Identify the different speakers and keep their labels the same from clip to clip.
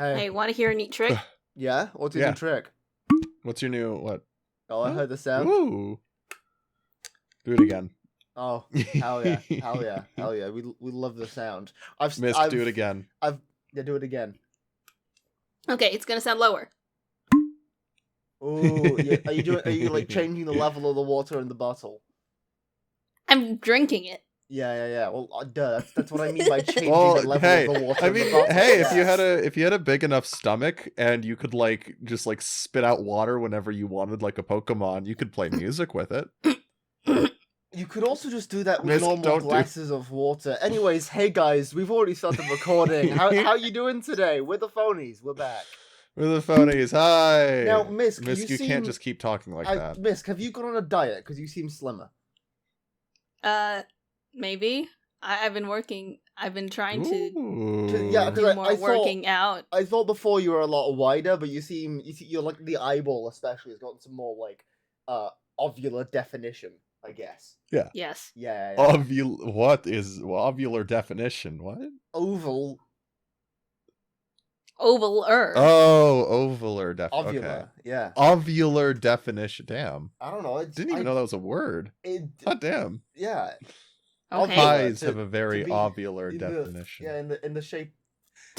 Speaker 1: Hey, want to hear a neat trick?
Speaker 2: Yeah? What's your new trick?
Speaker 3: What's your new what?
Speaker 2: Oh, I heard the sound.
Speaker 3: Ooh. Do it again.
Speaker 2: Oh, hell yeah. Hell yeah. Hell yeah. We love the sound.
Speaker 3: Do it again.
Speaker 2: Yeah, do it again.
Speaker 1: Okay, it's gonna sound lower.
Speaker 2: Ooh, yeah. Are you like changing the level of the water in the bottle?
Speaker 1: I'm drinking it.
Speaker 2: Yeah. Well, duh. That's what I mean by changing the level of the water.
Speaker 3: I mean,
Speaker 2: in the bottle.
Speaker 3: hey, if you had a big enough stomach and you could just spit out water whenever you wanted, like a Pokemon, you could play music with it.
Speaker 2: You could also just do that with normal glasses of water. Anyways, hey guys, we've already started recording. How you doing today? We're the Phonies. We're back.
Speaker 3: We're the Phonies. Hi.
Speaker 2: Now, Misk,
Speaker 3: you can't just keep talking like that.
Speaker 2: Misk, have you gone on a diet? Because you seem slimmer.
Speaker 1: Maybe. I've been working. I've been trying to
Speaker 2: do more
Speaker 1: working out.
Speaker 2: I thought before you were a lot wider, but you're like the eyeball especially has gotten some more like ovular definition, I guess.
Speaker 3: Yeah.
Speaker 1: Yes.
Speaker 2: Yeah.
Speaker 3: What is ovular definition? What?
Speaker 2: Oval.
Speaker 1: Ovaler.
Speaker 3: Oh, ovular definition.
Speaker 2: Ovular.
Speaker 3: Okay.
Speaker 2: Yeah.
Speaker 3: Ovular definition. Damn.
Speaker 2: I don't know.
Speaker 3: Didn't even know that was a word. God damn.
Speaker 2: Yeah.
Speaker 1: Okay.
Speaker 3: Pies have a very ovular definition.
Speaker 2: In the shape.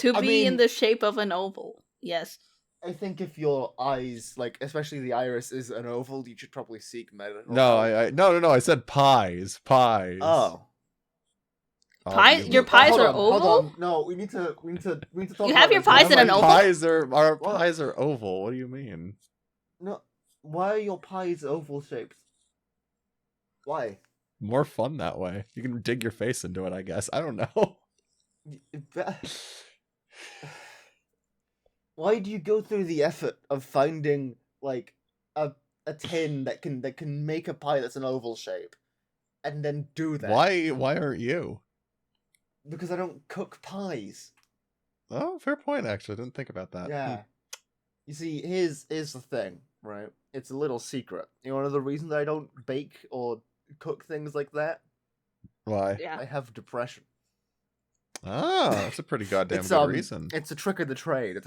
Speaker 1: In the shape of an oval. Yes.
Speaker 2: I think if your eyes, like especially the iris, is an oval, you should probably seek medical.
Speaker 3: No, no. I said pies. Pies.
Speaker 2: Oh.
Speaker 1: Pies? Your pies are oval?
Speaker 2: Hold on. No, we need to talk.
Speaker 1: You have your pies in an oval?
Speaker 3: Our pies are oval. What do you mean?
Speaker 2: No. Why are your pies oval shaped? Why?
Speaker 3: More fun that way. You can dig your face into it, I guess. I don't know.
Speaker 2: Why do you go through the effort of finding like a tin that can make a pie that's an oval shape, and then do that?
Speaker 3: Why aren't you?
Speaker 2: Because I don't cook pies.
Speaker 3: Oh, fair point. Actually, I didn't think about that.
Speaker 2: Yeah. You see, here's the thing, right? It's a little secret. You know, one of the reasons I don't bake or cook things like that.
Speaker 3: Why?
Speaker 1: Yeah.
Speaker 2: I have depression.
Speaker 3: Ah, that's a pretty goddamn good reason.
Speaker 2: It's a trick of the trade.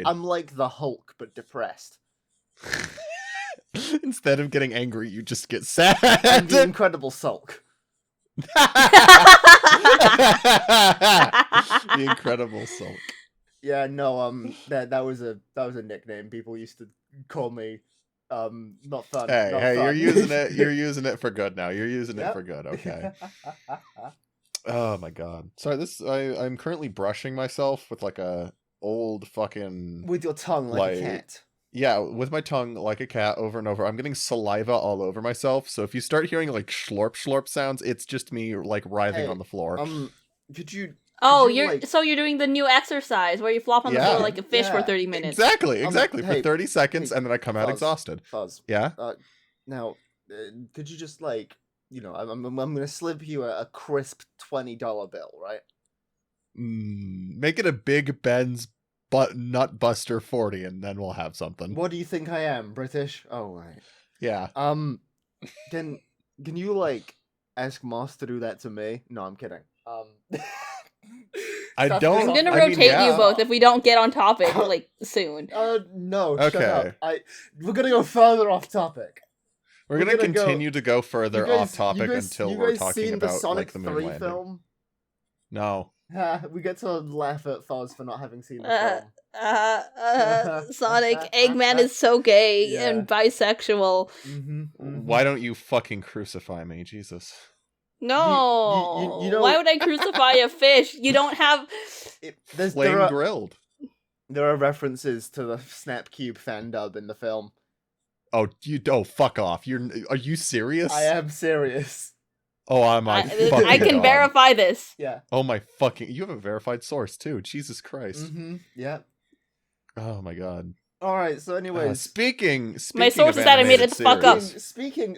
Speaker 2: I'm like the Hulk, but depressed.
Speaker 3: Instead of getting angry, you just get sad.
Speaker 2: I'm the Incredible Sulk.
Speaker 3: The Incredible Sulk.
Speaker 2: Yeah, no, that was a nickname people used to call me. Not fun.
Speaker 3: Hey, you're using it. You're using it for good now. You're using it for good. Okay. Oh my god. Sorry, I'm currently brushing myself with like a old fucking...
Speaker 2: With your tongue like a cat.
Speaker 3: Yeah, with my tongue like a cat over and over. I'm getting saliva all over myself, so if you start hearing like slurp slurp sounds, it's just me like writhing on the floor.
Speaker 2: Could you
Speaker 1: you're doing the new exercise where you flop on the floor like a fish for 30 minutes.
Speaker 3: Exactly. For 30 seconds, and then I come out exhausted.
Speaker 2: Fuzz.
Speaker 3: Yeah?
Speaker 2: Now, could you just like... You know, I'm gonna slip you a crisp $20 bill, right?
Speaker 3: Make it a Big Ben's Nut Buster 40, and then we'll have something.
Speaker 2: What do you think I am, British? Oh, right.
Speaker 3: Yeah.
Speaker 2: Can you like ask Moss to do that to me? No, I'm kidding.
Speaker 1: I'm gonna rotate you both if we don't get on topic like soon.
Speaker 2: No.
Speaker 3: Okay.
Speaker 2: Shut up. We're gonna go further off topic.
Speaker 3: We're gonna continue to go further off topic until we're talking about
Speaker 2: Sonic
Speaker 3: like the moon
Speaker 2: 3
Speaker 3: landing.
Speaker 2: film?
Speaker 3: No.
Speaker 2: We get to laugh at Fuzz for not having seen the film.
Speaker 1: Sonic, Eggman is so gay and bisexual.
Speaker 3: Why don't you fucking crucify me, Jesus?
Speaker 1: No.
Speaker 2: You know,
Speaker 1: why would I crucify a fish? You don't have...
Speaker 3: Flame grilled.
Speaker 2: There are references to the Snap Cube fan dub in the film.
Speaker 3: Oh, fuck off. Are you serious?
Speaker 2: I am serious.
Speaker 3: Oh,
Speaker 1: I can verify this.
Speaker 2: Yeah.
Speaker 3: Oh my fucking... You have a verified source, too. Jesus Christ.
Speaker 2: Yeah.
Speaker 3: Oh my god.
Speaker 2: Alright, so anyways...
Speaker 3: Speaking
Speaker 1: my source is animated to fuck up.
Speaker 2: Speaking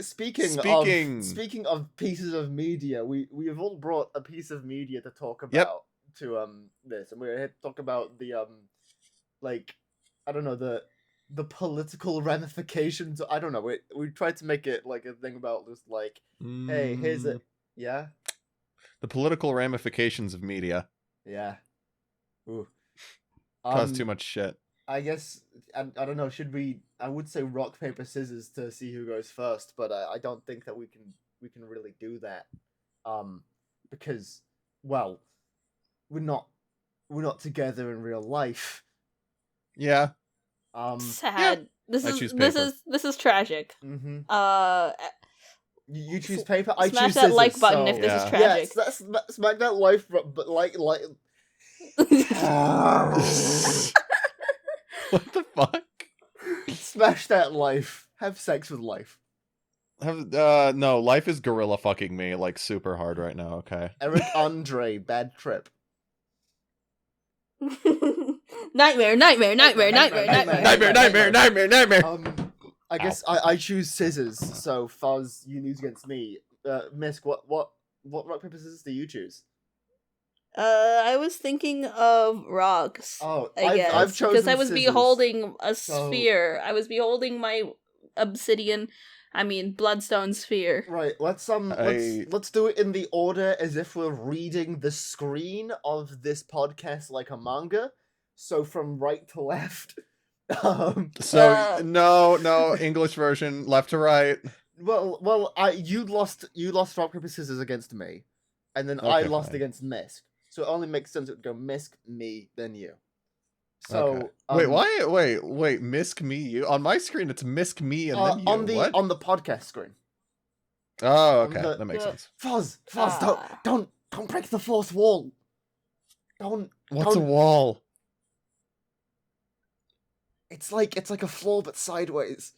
Speaker 2: of pieces of media, we have all brought a piece of media to talk about to this. And we're here to talk about the I don't know, the political ramifications. I don't know. We tried to make it like a thing about just like, hey, here's it. Yeah.
Speaker 3: The political ramifications of media.
Speaker 2: Yeah. Ooh.
Speaker 3: Cause too much shit.
Speaker 2: I guess I don't know. Should we? I would say rock paper scissors to see who goes first, but I don't think that we can really do that. Because well, we're not together in real life.
Speaker 3: Yeah.
Speaker 1: Sad.
Speaker 3: Yeah.
Speaker 1: This is tragic.
Speaker 2: Mm-hmm. You choose paper. I choose
Speaker 1: smash that
Speaker 2: scissors,
Speaker 1: like button
Speaker 2: so...
Speaker 1: if this is tragic.
Speaker 2: Yeah, smack that life, but like.
Speaker 3: What the fuck?
Speaker 2: Smash that life. Have sex with life.
Speaker 3: No, life is gorilla fucking me like super hard right now. Okay.
Speaker 2: Eric Andre, bad trip.
Speaker 1: Nightmare.
Speaker 2: I guess I choose scissors. So Fuzz, you lose against me. Misk, what rock paper scissors do you choose?
Speaker 1: I was thinking of rocks.
Speaker 2: Oh,
Speaker 1: I guess
Speaker 2: I've chosen
Speaker 1: because I was
Speaker 2: scissors.
Speaker 1: beholding a sphere. I was beholding my bloodstone sphere.
Speaker 2: Right. Let's do it in the order as if we're reading the screen of this podcast like a manga. So from right to left.
Speaker 3: No, English version, left to right.
Speaker 2: Well, you lost rock paper scissors against me, and then I lost against Misk. So it only makes sense it would go Misk, me, then you. So
Speaker 3: wait, Misk, me, you? On my screen, it's Misk, me, and then you.
Speaker 2: On the podcast screen.
Speaker 3: Oh, okay, that makes sense.
Speaker 2: Fuzz, don't break the fourth wall.
Speaker 3: What's a wall?
Speaker 2: It's like a floor but sideways.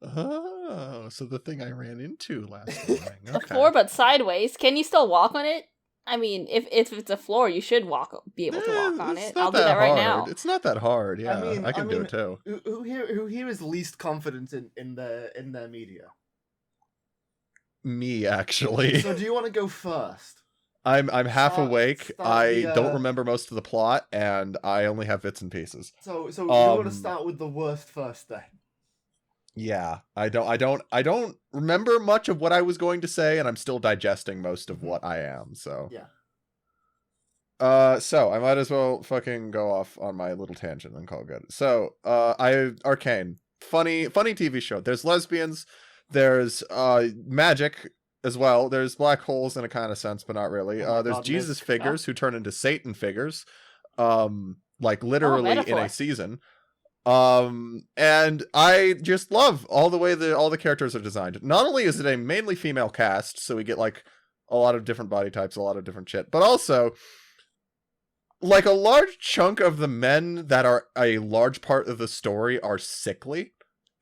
Speaker 3: Oh, so the thing I ran into last morning. Okay.
Speaker 1: A floor but sideways. Can you still walk on it? I mean, if it's a floor, you should be able to walk on it. I'll do that right now.
Speaker 3: It's not that hard. Yeah, I can do it too.
Speaker 2: Who here is least confident in their media?
Speaker 3: Me, actually.
Speaker 2: So do you want to go first?
Speaker 3: I'm half awake. I don't remember most of the plot, and I only have bits and pieces.
Speaker 2: So you want to start with the worst first then?
Speaker 3: Yeah, I don't remember much of what I was going to say, and I'm still digesting most of what I am. So
Speaker 2: yeah.
Speaker 3: So I might as well fucking go off on my little tangent and call it good. So Arcane, funny TV show. There's lesbians, there's magic as well. There's black holes in a kind of sense, but not really. There's Jesus figures who turn into Satan figures, like literally in a season. And I just love all the way all the characters are designed. Not only is it a mainly female cast, so we get like a lot of different body types, a lot of different shit, but also like a large chunk of the men that are a large part of the story are sickly.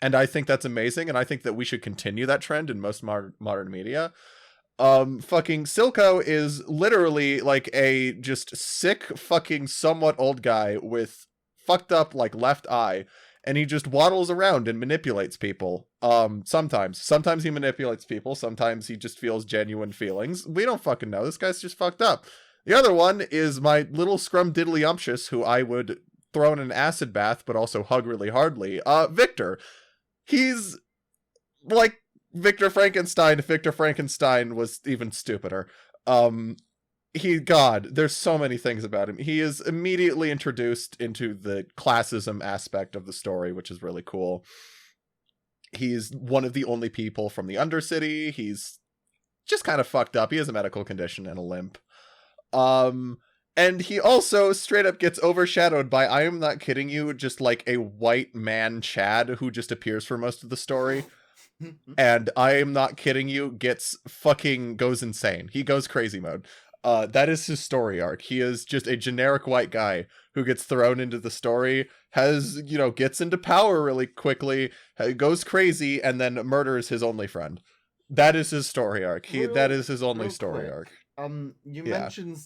Speaker 3: And I think that's amazing, and I think that we should continue that trend in most modern media. Fucking Silco is literally like a just sick fucking somewhat old guy with fucked up like left eye, and he just waddles around and manipulates people. Sometimes he manipulates people, sometimes he just feels genuine feelings. We don't fucking know. This guy's just fucked up. The other one is my little scrumdiddlyumptious, who I would throw in an acid bath but also hug really hardly. Victor. He's like Victor Frankenstein if Victor Frankenstein was even stupider. There's so many things about him. He is immediately introduced into the classism aspect of the story, which is really cool. He's one of the only people from the Undercity. He's just kind of fucked up. He has a medical condition and a limp. And he also straight up gets overshadowed by, I am not kidding you, just like a white man Chad who just appears for most of the story. And I am not kidding you, goes insane. He goes crazy mode. That is his story arc. He is just a generic white guy who gets thrown into the story, gets into power really quickly, goes crazy, and then murders his only friend. That is his story arc. That is his only story arc.
Speaker 2: You mentioned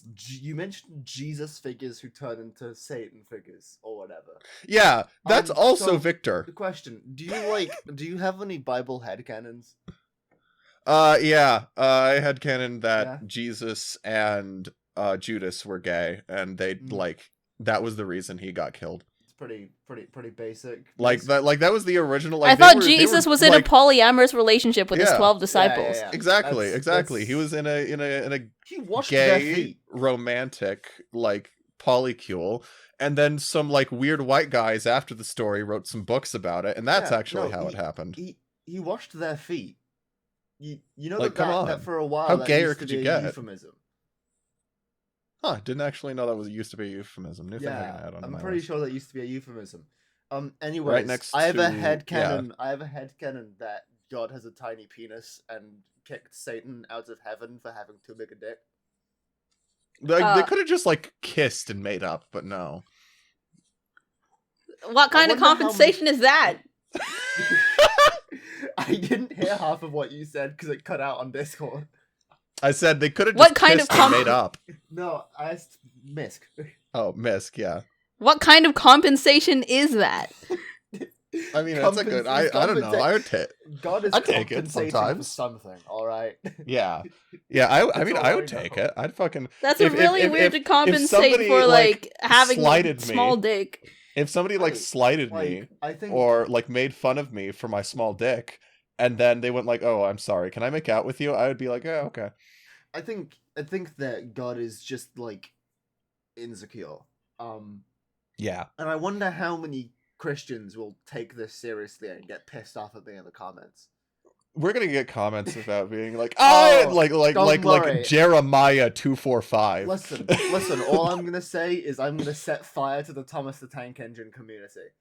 Speaker 2: Jesus figures who turn into Satan figures or whatever.
Speaker 3: Yeah, that's also Victor.
Speaker 2: The question: do you have any Bible headcanons?
Speaker 3: Yeah. I had canon that Jesus and Judas were gay, and they that was the reason he got killed. It's pretty basic. That was the original.
Speaker 1: I thought Jesus was in a polyamorous relationship with his 12 disciples.
Speaker 2: Yeah.
Speaker 3: Exactly. He was in a
Speaker 2: he washed
Speaker 3: gay romantic polycule, and then some like weird white guys after the story wrote some books about it, and that's actually how it happened.
Speaker 2: He washed their feet. You know
Speaker 3: like,
Speaker 2: that for a while
Speaker 3: how
Speaker 2: that
Speaker 3: gayer
Speaker 2: used
Speaker 3: could
Speaker 2: to be
Speaker 3: you
Speaker 2: a
Speaker 3: get?
Speaker 2: euphemism.
Speaker 3: Huh, didn't actually know that used to be a euphemism. New thing I had on
Speaker 2: I'm
Speaker 3: my
Speaker 2: pretty
Speaker 3: list.
Speaker 2: sure that used to be a euphemism. Anyways,
Speaker 3: Right next
Speaker 2: I have a
Speaker 3: to-
Speaker 2: headcanon. I have a headcanon that God has a tiny penis and kicked Satan out of heaven for having too big a dick.
Speaker 3: They could have just like kissed and made up, but no.
Speaker 1: What kind of compensation is that?
Speaker 2: I didn't hear half of what you said because it cut out on Discord.
Speaker 3: I said they could have just kissed and made up.
Speaker 2: No, I asked Misc.
Speaker 3: Oh, Misc, yeah.
Speaker 1: What kind of compensation is that?
Speaker 3: I mean, that's a good. I don't know. I would take.
Speaker 2: God is
Speaker 3: I'd take it
Speaker 2: compensating
Speaker 3: sometimes.
Speaker 2: for something. All right.
Speaker 3: Yeah, yeah. I mean, I would take it. I'd fucking.
Speaker 1: That's really weird to compensate for like having a small dick.
Speaker 3: If somebody like slighted me,
Speaker 2: I think,
Speaker 3: or like made fun of me for my small dick, and then they went like, "Oh, I'm sorry. Can I make out with you?" I would be like, "Yeah, okay."
Speaker 2: I think that God is just like insecure.
Speaker 3: Yeah.
Speaker 2: And I wonder how many Christians will take this seriously and get pissed off at me in the comments.
Speaker 3: We're gonna get comments about being like, like Jeremiah 2:4:5.
Speaker 2: Listen. All I'm gonna say is I'm gonna set fire to the Thomas the Tank Engine community.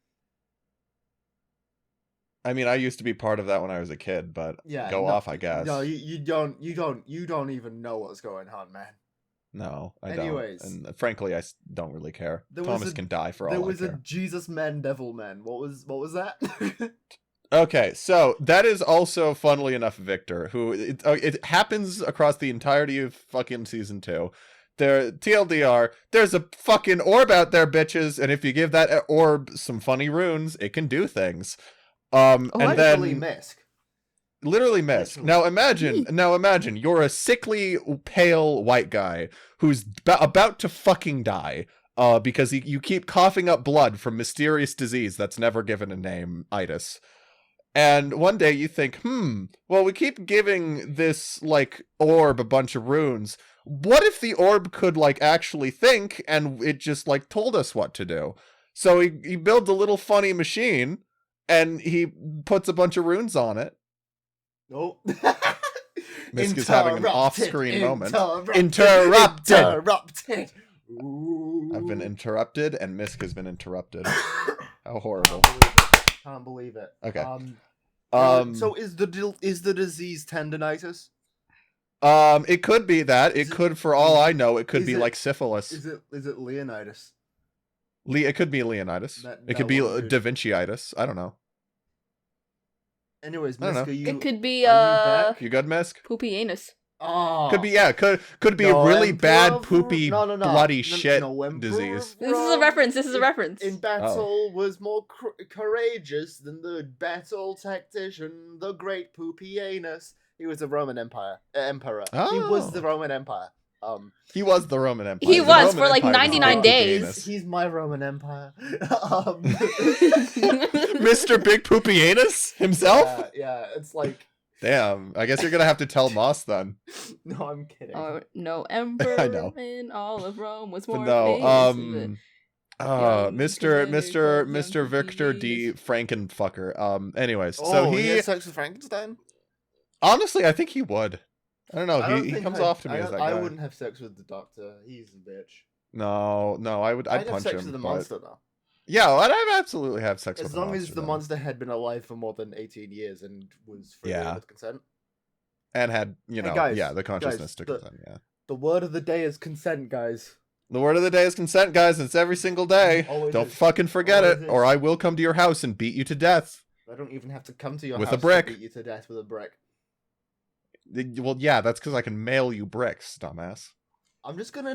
Speaker 3: I mean, I used to be part of that when I was a kid, but off, I guess.
Speaker 2: No, you don't even know what's going on, man.
Speaker 3: No, I
Speaker 2: Anyways,
Speaker 3: don't. And frankly, I don't really care. Thomas can die for all I care.
Speaker 2: There was a Jesus man, devil man. What was that?
Speaker 3: Okay, so that is also, funnily enough, Victor, who it happens across the entirety of fucking season 2. There, TLDR, there's a fucking orb out there, bitches, and if you give that orb some funny runes, it can do things. And then
Speaker 2: Misc.
Speaker 3: Literally Misc. Now imagine you're a sickly, pale white guy who's about to fucking die. Because you keep coughing up blood from mysterious disease that's never given a name, itis. And one day you think, well, we keep giving this, like, orb a bunch of runes. What if the orb could, like, actually think, and it just, like, told us what to do? So he builds a little funny machine, and he puts a bunch of runes on it.
Speaker 2: Nope.
Speaker 3: Misc is having an off-screen moment.
Speaker 2: Interrupted.
Speaker 3: Ooh. I've been interrupted, and Misc has been interrupted. How horrible.
Speaker 2: Can't believe it.
Speaker 3: Okay.
Speaker 2: So is the disease tendinitis?
Speaker 3: It could be that. It could, for all I know, it could be like syphilis.
Speaker 2: Is it Leonidas?
Speaker 3: It could be Leonidas. It could be Da Vinci-itis. I don't know.
Speaker 2: Anyways, Misc,
Speaker 1: it could be
Speaker 3: you good, Misc?
Speaker 1: Poopy anus.
Speaker 2: Oh.
Speaker 3: Could be could be a really bad poopy bloody shit disease.
Speaker 1: This is a reference.
Speaker 2: In battle was more courageous than the battle tactician, the great poopy anus. He was a Roman emperor.
Speaker 3: Oh.
Speaker 2: He was the Roman Empire.
Speaker 3: He was the Roman Empire.
Speaker 1: He was for like 99 days.
Speaker 2: He's my Roman Empire.
Speaker 3: Mr. Big Poopy Anus himself?
Speaker 2: Yeah, it's like...
Speaker 3: Damn, I guess you're gonna have to tell Moss then.
Speaker 2: No, I'm kidding.
Speaker 1: No emperor
Speaker 3: I know.
Speaker 1: in all of Rome was more
Speaker 3: famous. Mr. Victor D. Frankenfucker. Anyways, so
Speaker 2: he had sex with Frankenstein?
Speaker 3: Honestly, I think he would. I don't know. He comes off to me as that guy.
Speaker 2: I wouldn't have sex with the Doctor. He's a bitch.
Speaker 3: No, I'd punch him.
Speaker 2: I'd have sex with the monster though.
Speaker 3: Yeah, I'd absolutely have sex with
Speaker 2: the monster. As long as the monster had been alive for more than 18 years and was free with consent.
Speaker 3: And had, the consciousness to consent,
Speaker 2: The word of the day is consent, guys.
Speaker 3: The word of the day is consent, guys. It's every single day. Don't fucking forget it, or I will come to your house and beat you to death.
Speaker 2: I don't even have to come to your
Speaker 3: house
Speaker 2: with a brick. To beat you to death with a brick.
Speaker 3: Well, yeah, that's because I can mail you bricks, dumbass.
Speaker 2: I'm just gonna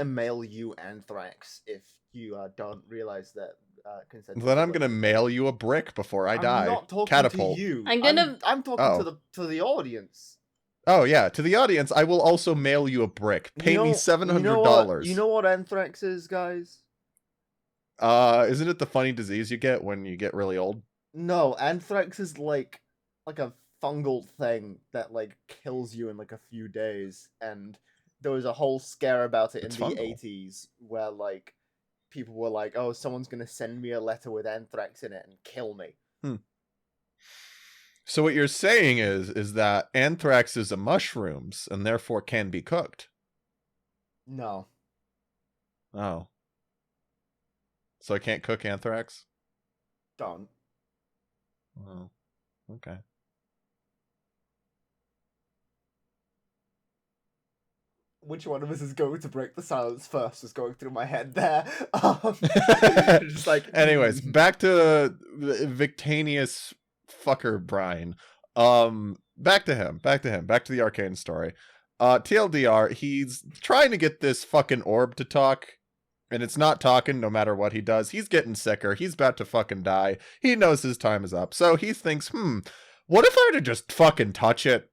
Speaker 2: mail you anthrax if you don't realize that consent.
Speaker 3: Then I'm gonna mail you a brick before I die.
Speaker 2: I'm not talking
Speaker 3: Catapult.
Speaker 2: to you.
Speaker 1: I'm
Speaker 2: talking to the audience.
Speaker 3: Oh yeah, to the audience, I will also mail you a brick. Pay me $700.
Speaker 2: You know what anthrax is, guys?
Speaker 3: Isn't it the funny disease you get when you get really old?
Speaker 2: No, anthrax is like a fungal thing that like kills you in like a few days, and there was a whole scare about it in
Speaker 3: It's
Speaker 2: the
Speaker 3: fungal.
Speaker 2: 80s where, like, people were like, oh, someone's going to send me a letter with anthrax in it and kill me.
Speaker 3: So what you're saying is that anthrax is a mushrooms and therefore can be cooked.
Speaker 2: No.
Speaker 3: Oh. So I can't cook anthrax?
Speaker 2: Don't.
Speaker 3: Oh. Okay.
Speaker 2: Which one of us is going to break the silence first was going through my head there. Just like...
Speaker 3: Anyways, back to Victanius fucker Brian. Back to the Arcane story. TLDR, he's trying to get this fucking orb to talk, and it's not talking no matter what he does. He's getting sicker. He's about to fucking die. He knows his time is up. So he thinks, what if I were to just fucking touch it?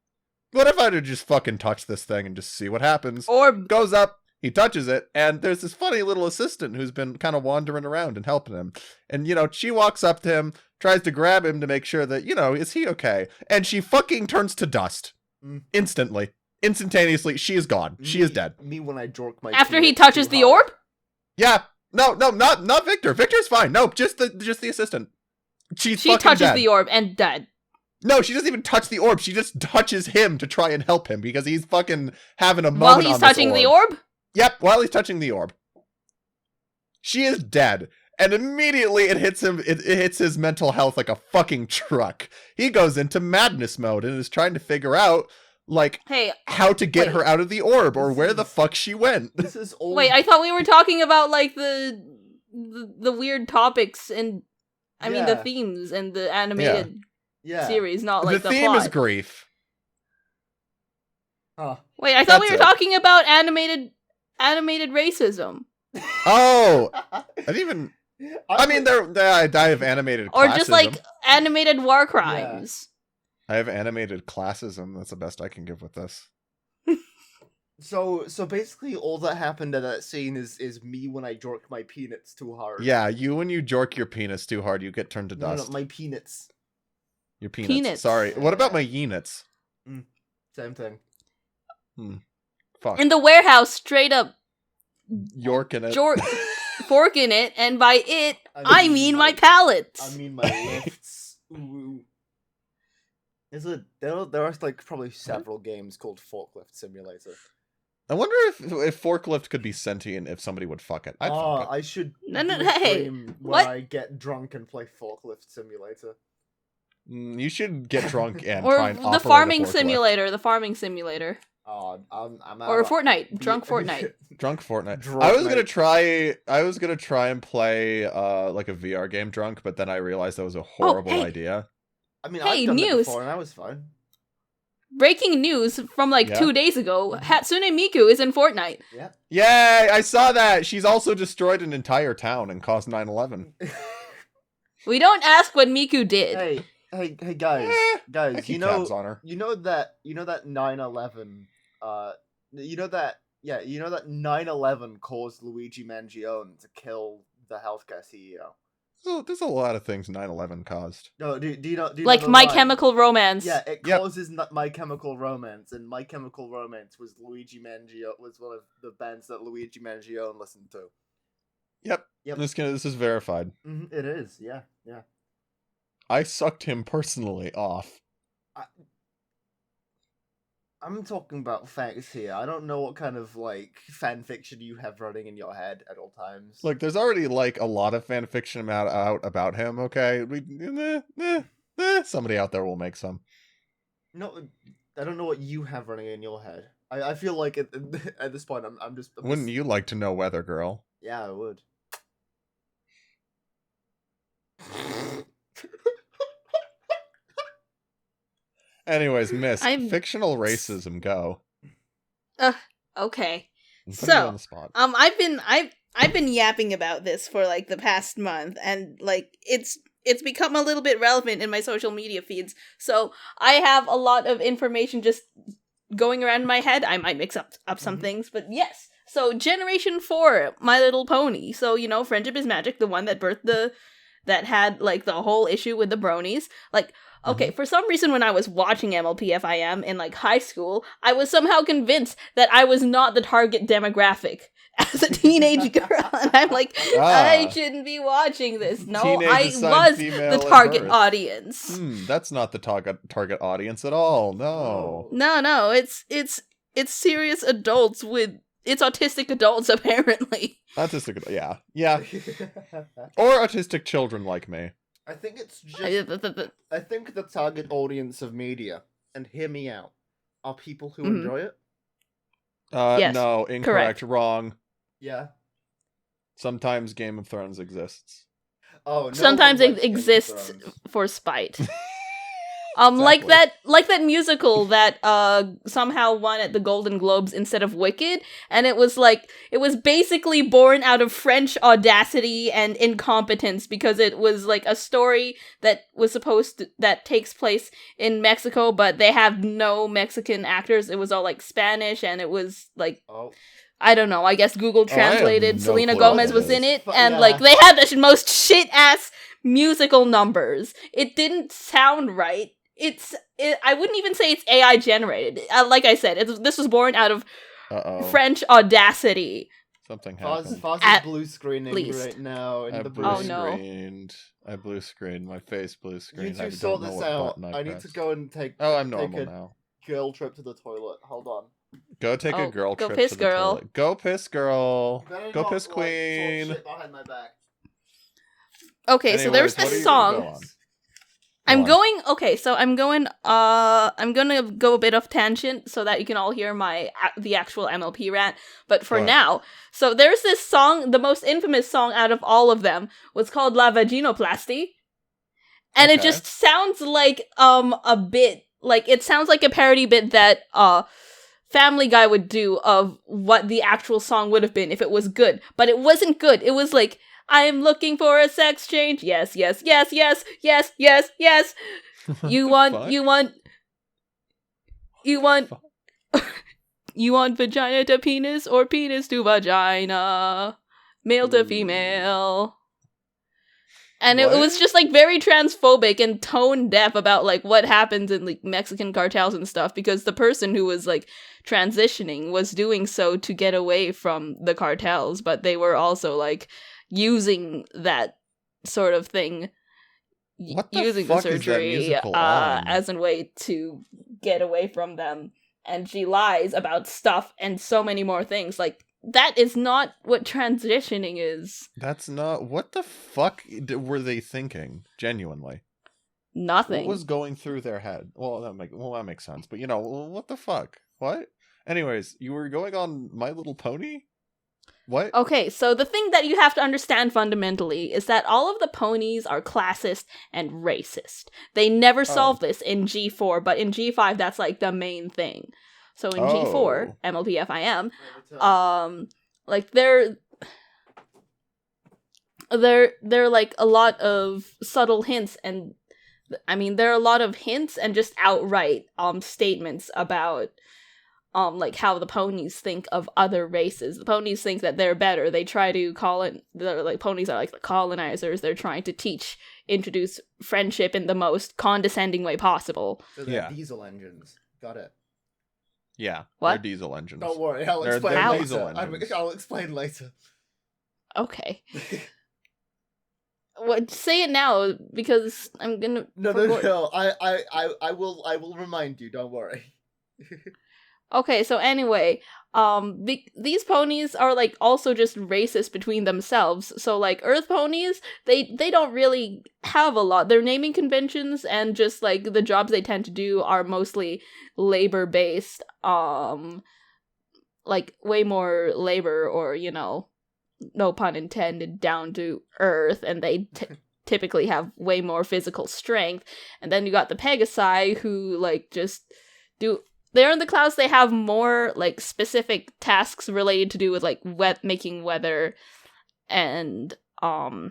Speaker 3: What if I were to just fucking touch this thing and just see what happens?
Speaker 1: Orb
Speaker 3: Goes up, he touches it, and there's this funny little assistant who's been kind of wandering around and helping him. And, she walks up to him, tries to grab him to make sure that, is he okay? And she fucking turns to dust. Instantly. Instantaneously, she is gone. She is dead.
Speaker 2: Me when I jork my
Speaker 1: after he touches the orb?
Speaker 3: Yeah. No, not Victor. Victor's fine. No, just the assistant. She
Speaker 1: touches
Speaker 3: dead.
Speaker 1: the orb and dead.
Speaker 3: No, she doesn't even touch the orb. She just touches him to try and help him because he's fucking having a moment
Speaker 1: while he's
Speaker 3: on
Speaker 1: touching
Speaker 3: this
Speaker 1: the orb?
Speaker 3: Yep, while he's touching the orb. She is dead. And immediately it hits him, it hits his mental health like a fucking truck. He goes into madness mode and is trying to figure out, how to get her out of the orb or where the fuck she went.
Speaker 2: This is old.
Speaker 1: Wait, I thought we were talking about, the weird topics and, the themes and the animated series, not
Speaker 3: the
Speaker 1: the
Speaker 3: theme
Speaker 1: plot.
Speaker 3: is grief.
Speaker 2: Oh.
Speaker 1: Wait, I thought we
Speaker 3: That's
Speaker 1: were talking about animated racism.
Speaker 3: Oh, I didn't even... I have animated classism.
Speaker 1: Or just, animated war crimes.
Speaker 3: I have animated classism. That's the best I can give with this.
Speaker 2: So basically all that happened in that scene is me when I jork my peanuts too hard.
Speaker 3: Yeah, you when you jork your penis too hard, you get turned to dust.
Speaker 2: No, my peanuts.
Speaker 3: Your peanuts. Sorry. What about my yenets?
Speaker 2: Same thing.
Speaker 3: Fuck.
Speaker 1: In the warehouse, straight up
Speaker 3: Yorking it.
Speaker 1: forking it, and by it, I mean my pallets.
Speaker 2: I mean my lifts. Ooh. There are probably several games called Forklift Simulator.
Speaker 3: I wonder if Forklift could be sentient if somebody would fuck it. I'd fuck it.
Speaker 2: I should
Speaker 1: hey,
Speaker 2: where I get drunk and play Forklift Simulator.
Speaker 3: You should get drunk and
Speaker 1: or
Speaker 3: try and operate
Speaker 1: the farming simulator. The farming simulator.
Speaker 2: Oh, I'm
Speaker 1: or Fortnite. Drunk Fortnite.
Speaker 3: Drunk Fortnite. I was gonna try and play a VR game drunk, but then I realized that was a horrible idea.
Speaker 2: I mean,
Speaker 1: hey,
Speaker 2: I've done
Speaker 1: news.
Speaker 2: That before and that was fun.
Speaker 1: Breaking news from 2 days ago. Hatsune Miku is in Fortnite.
Speaker 2: Yeah.
Speaker 3: Yay, I saw that. She's also destroyed an entire town and caused 9/11.
Speaker 1: We don't ask what Miku did.
Speaker 2: Hey guys.
Speaker 3: I keep tabs on her.
Speaker 2: You know that 9/11 you know that 9/11 caused Luigi Mangione to kill the healthcare CEO.
Speaker 3: So there's a lot of things 9/11 caused.
Speaker 2: No, do you know
Speaker 1: My Chemical Romance.
Speaker 2: Yeah, it causes My Chemical Romance, and My Chemical Romance was one of the bands that Luigi Mangione listened to.
Speaker 3: Yep. This is verified.
Speaker 2: It is, yeah.
Speaker 3: I sucked him personally off.
Speaker 2: I'm talking about facts here. I don't know what kind of fan fiction you have running in your head at all times.
Speaker 3: Look, there's already a lot of fan fiction out about him. Okay, somebody out there will make some.
Speaker 2: No, I don't know what you have running in your head. I feel like at this point I'm just.
Speaker 3: Wouldn't you like to know weather, girl?
Speaker 2: Yeah, I would.
Speaker 3: Anyways, fictional racism, go.
Speaker 1: Okay. So, I've been yapping about this for the past month, and it's become a little bit relevant in my social media feeds. So I have a lot of information just going around in my head. I might mix up some things, but yes. So Generation 4, My Little Pony. So Friendship is Magic, the one that birthed that had the whole issue with the bronies. Okay, for some reason when I was watching MLPFIM in like high school, I was somehow convinced that I was not the target demographic as a teenage girl. And I'm like, I shouldn't be watching this. No, I was the target audience.
Speaker 3: That's not the target audience at all. No.
Speaker 1: No, it's serious adults it's autistic adults, apparently.
Speaker 3: Autistic, yeah. Or autistic children like me.
Speaker 2: I think it's just... I think the target audience of media, and hear me out, are people who enjoy it.
Speaker 1: Yes,
Speaker 3: no, incorrect, wrong.
Speaker 2: Yeah.
Speaker 3: Sometimes Game of Thrones exists.
Speaker 2: Oh, no.
Speaker 1: Sometimes it exists for spite. Exactly. like that musical that somehow won at the Golden Globes instead of Wicked, and it was basically born out of French audacity and incompetence, because it was like a story that takes place in Mexico, but they have no Mexican actors. It was all like Spanish, and it was like I don't know, I guess Google translated. Selena Gomez was in it, and like they had the most shit ass musical numbers. It didn't sound right. I wouldn't even say it's AI generated. Like I said, this was born out of French audacity.
Speaker 3: Something happened.
Speaker 2: Foz is blue screening right now.
Speaker 3: I blue screened. My face blue screened.
Speaker 2: You two sort this out. I need to go and take.
Speaker 3: I'm normal now.
Speaker 2: Girl trip to the toilet. Hold on.
Speaker 3: Go take a girl trip.
Speaker 1: Go piss,
Speaker 3: to the
Speaker 1: girl.
Speaker 3: Toilet. Go piss, girl. Go piss, queen.
Speaker 2: Shit behind my back.
Speaker 1: Okay, so there's this song. I'm gonna go a bit off tangent so that you can all hear the actual MLP rant. But for now, so there's this song, the most infamous song out of all of them was called La Vaginoplasty. And it just sounds like a bit, like it sounds like a parody bit that Family Guy would do of what the actual song would have been if it was good. But it wasn't good. It was like, I'm looking for a sex change. Yes. You want vagina to penis or penis to vagina, male to female. And it was just like very transphobic and tone deaf about like what happens in like Mexican cartels and stuff, because the person who was like transitioning was doing so to get away from the cartels, but they were also like using that sort of thing, using the surgery as a way to get away from them. And she lies about stuff and so many more things. Like, that is not what transitioning is.
Speaker 3: That's not... What the fuck were they thinking? Genuinely.
Speaker 1: Nothing.
Speaker 3: What was going through their head? Well, that makes sense. But, what the fuck? What? Anyways, you were going on My Little Pony? What?
Speaker 1: Okay, so the thing that you have to understand fundamentally is that all of the ponies are classist and racist. They never solve this in G4, but in G5, that's like the main thing. So in G4, MLPFIM, like they're like a lot of subtle hints, and I mean there are a lot of hints and just outright statements about like how the ponies think of other races. The ponies think that they're better. They try to ponies are like the colonizers. They're trying to introduce friendship in the most condescending way possible.
Speaker 2: So they're diesel engines. Got it.
Speaker 3: Yeah,
Speaker 1: what?
Speaker 3: They're diesel engines.
Speaker 2: Don't worry, I'll explain later. I'll explain later.
Speaker 1: Okay. What? Say it now, because I'm gonna.
Speaker 2: No. I will remind you. Don't worry.
Speaker 1: Okay, so anyway, these ponies are like also just racist between themselves. So like Earth ponies, they don't really have a lot. Their naming conventions and just like the jobs they tend to do are mostly labor based. Like way more labor, or no pun intended, down to earth, and they typically have way more physical strength. And then you got the Pegasi, who like just do. They're in the clouds. They have more like specific tasks related to do with like making weather, and I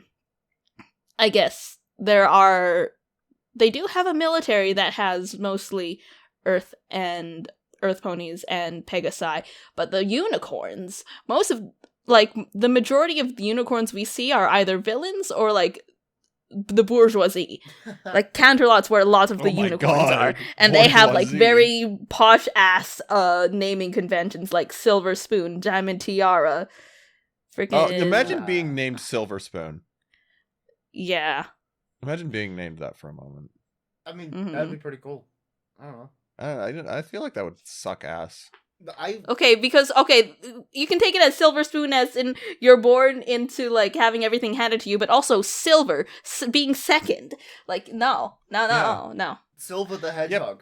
Speaker 1: guess they do have a military that has mostly Earth ponies and Pegasi, but the unicorns, the majority of the unicorns we see are either villains or like the bourgeoisie. Like Canterlot's where lots of the unicorns are, and they have like very posh ass naming conventions like Silver Spoon, Diamond Tiara. Freaking
Speaker 3: imagine being named Silver Spoon.
Speaker 1: Yeah.
Speaker 3: Imagine being named that for a moment.
Speaker 2: I mean, that'd be pretty cool. I don't know.
Speaker 3: I feel like that would suck ass.
Speaker 1: Because you can take it as Silver Spoon as in you're born into like having everything handed to you, but also silver being second. Like no.
Speaker 2: Silver the Hedgehog.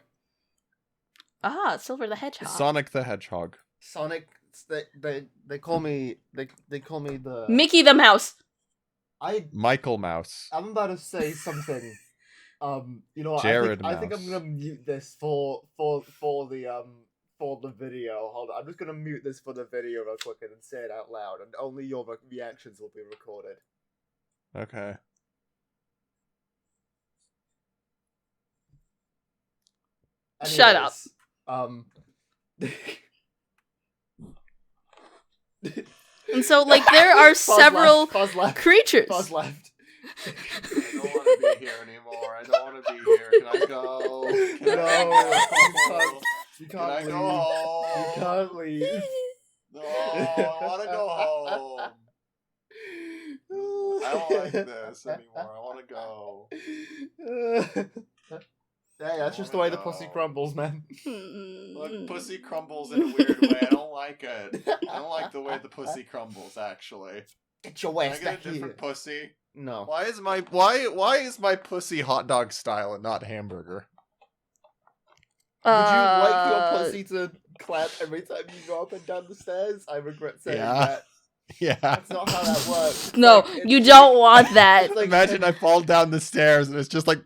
Speaker 1: Yep. Silver the Hedgehog.
Speaker 3: Sonic the Hedgehog.
Speaker 2: Sonic. They call me the
Speaker 1: Mickey the Mouse.
Speaker 3: Michael Mouse.
Speaker 2: I'm about to say something. You know,
Speaker 3: Jared
Speaker 2: I think I'm gonna mute this for the video. Hold on, I'm just gonna mute this for the video real quick and then say it out loud, and only your reactions will be recorded.
Speaker 3: Okay.
Speaker 2: Anyways,
Speaker 1: shut up. And so, like, there are several creatures.
Speaker 2: Pause left.
Speaker 3: I don't want to be here anymore. I don't want to be here. Can I go?
Speaker 2: You can't
Speaker 3: Can I
Speaker 2: leave.
Speaker 3: go home?
Speaker 2: You can't leave.
Speaker 3: No, I want to go home. I don't like this anymore. I want to go.
Speaker 2: Yeah, that's just the way the pussy crumbles, man.
Speaker 3: Look, pussy crumbles in a weird way. I don't like it. I don't like the way the pussy crumbles, actually.
Speaker 2: Get your ass
Speaker 3: Can I
Speaker 2: back
Speaker 3: get a different
Speaker 2: here.
Speaker 3: pussy?
Speaker 2: No.
Speaker 3: Why is my pussy hot dog style and not hamburger?
Speaker 2: Would you like your pussy to clap every time you go up and down the stairs? I regret saying that.
Speaker 3: Yeah.
Speaker 2: That's not how that works.
Speaker 1: No, you don't want that.
Speaker 2: Like,
Speaker 3: Imagine I fall down the stairs and it's just like...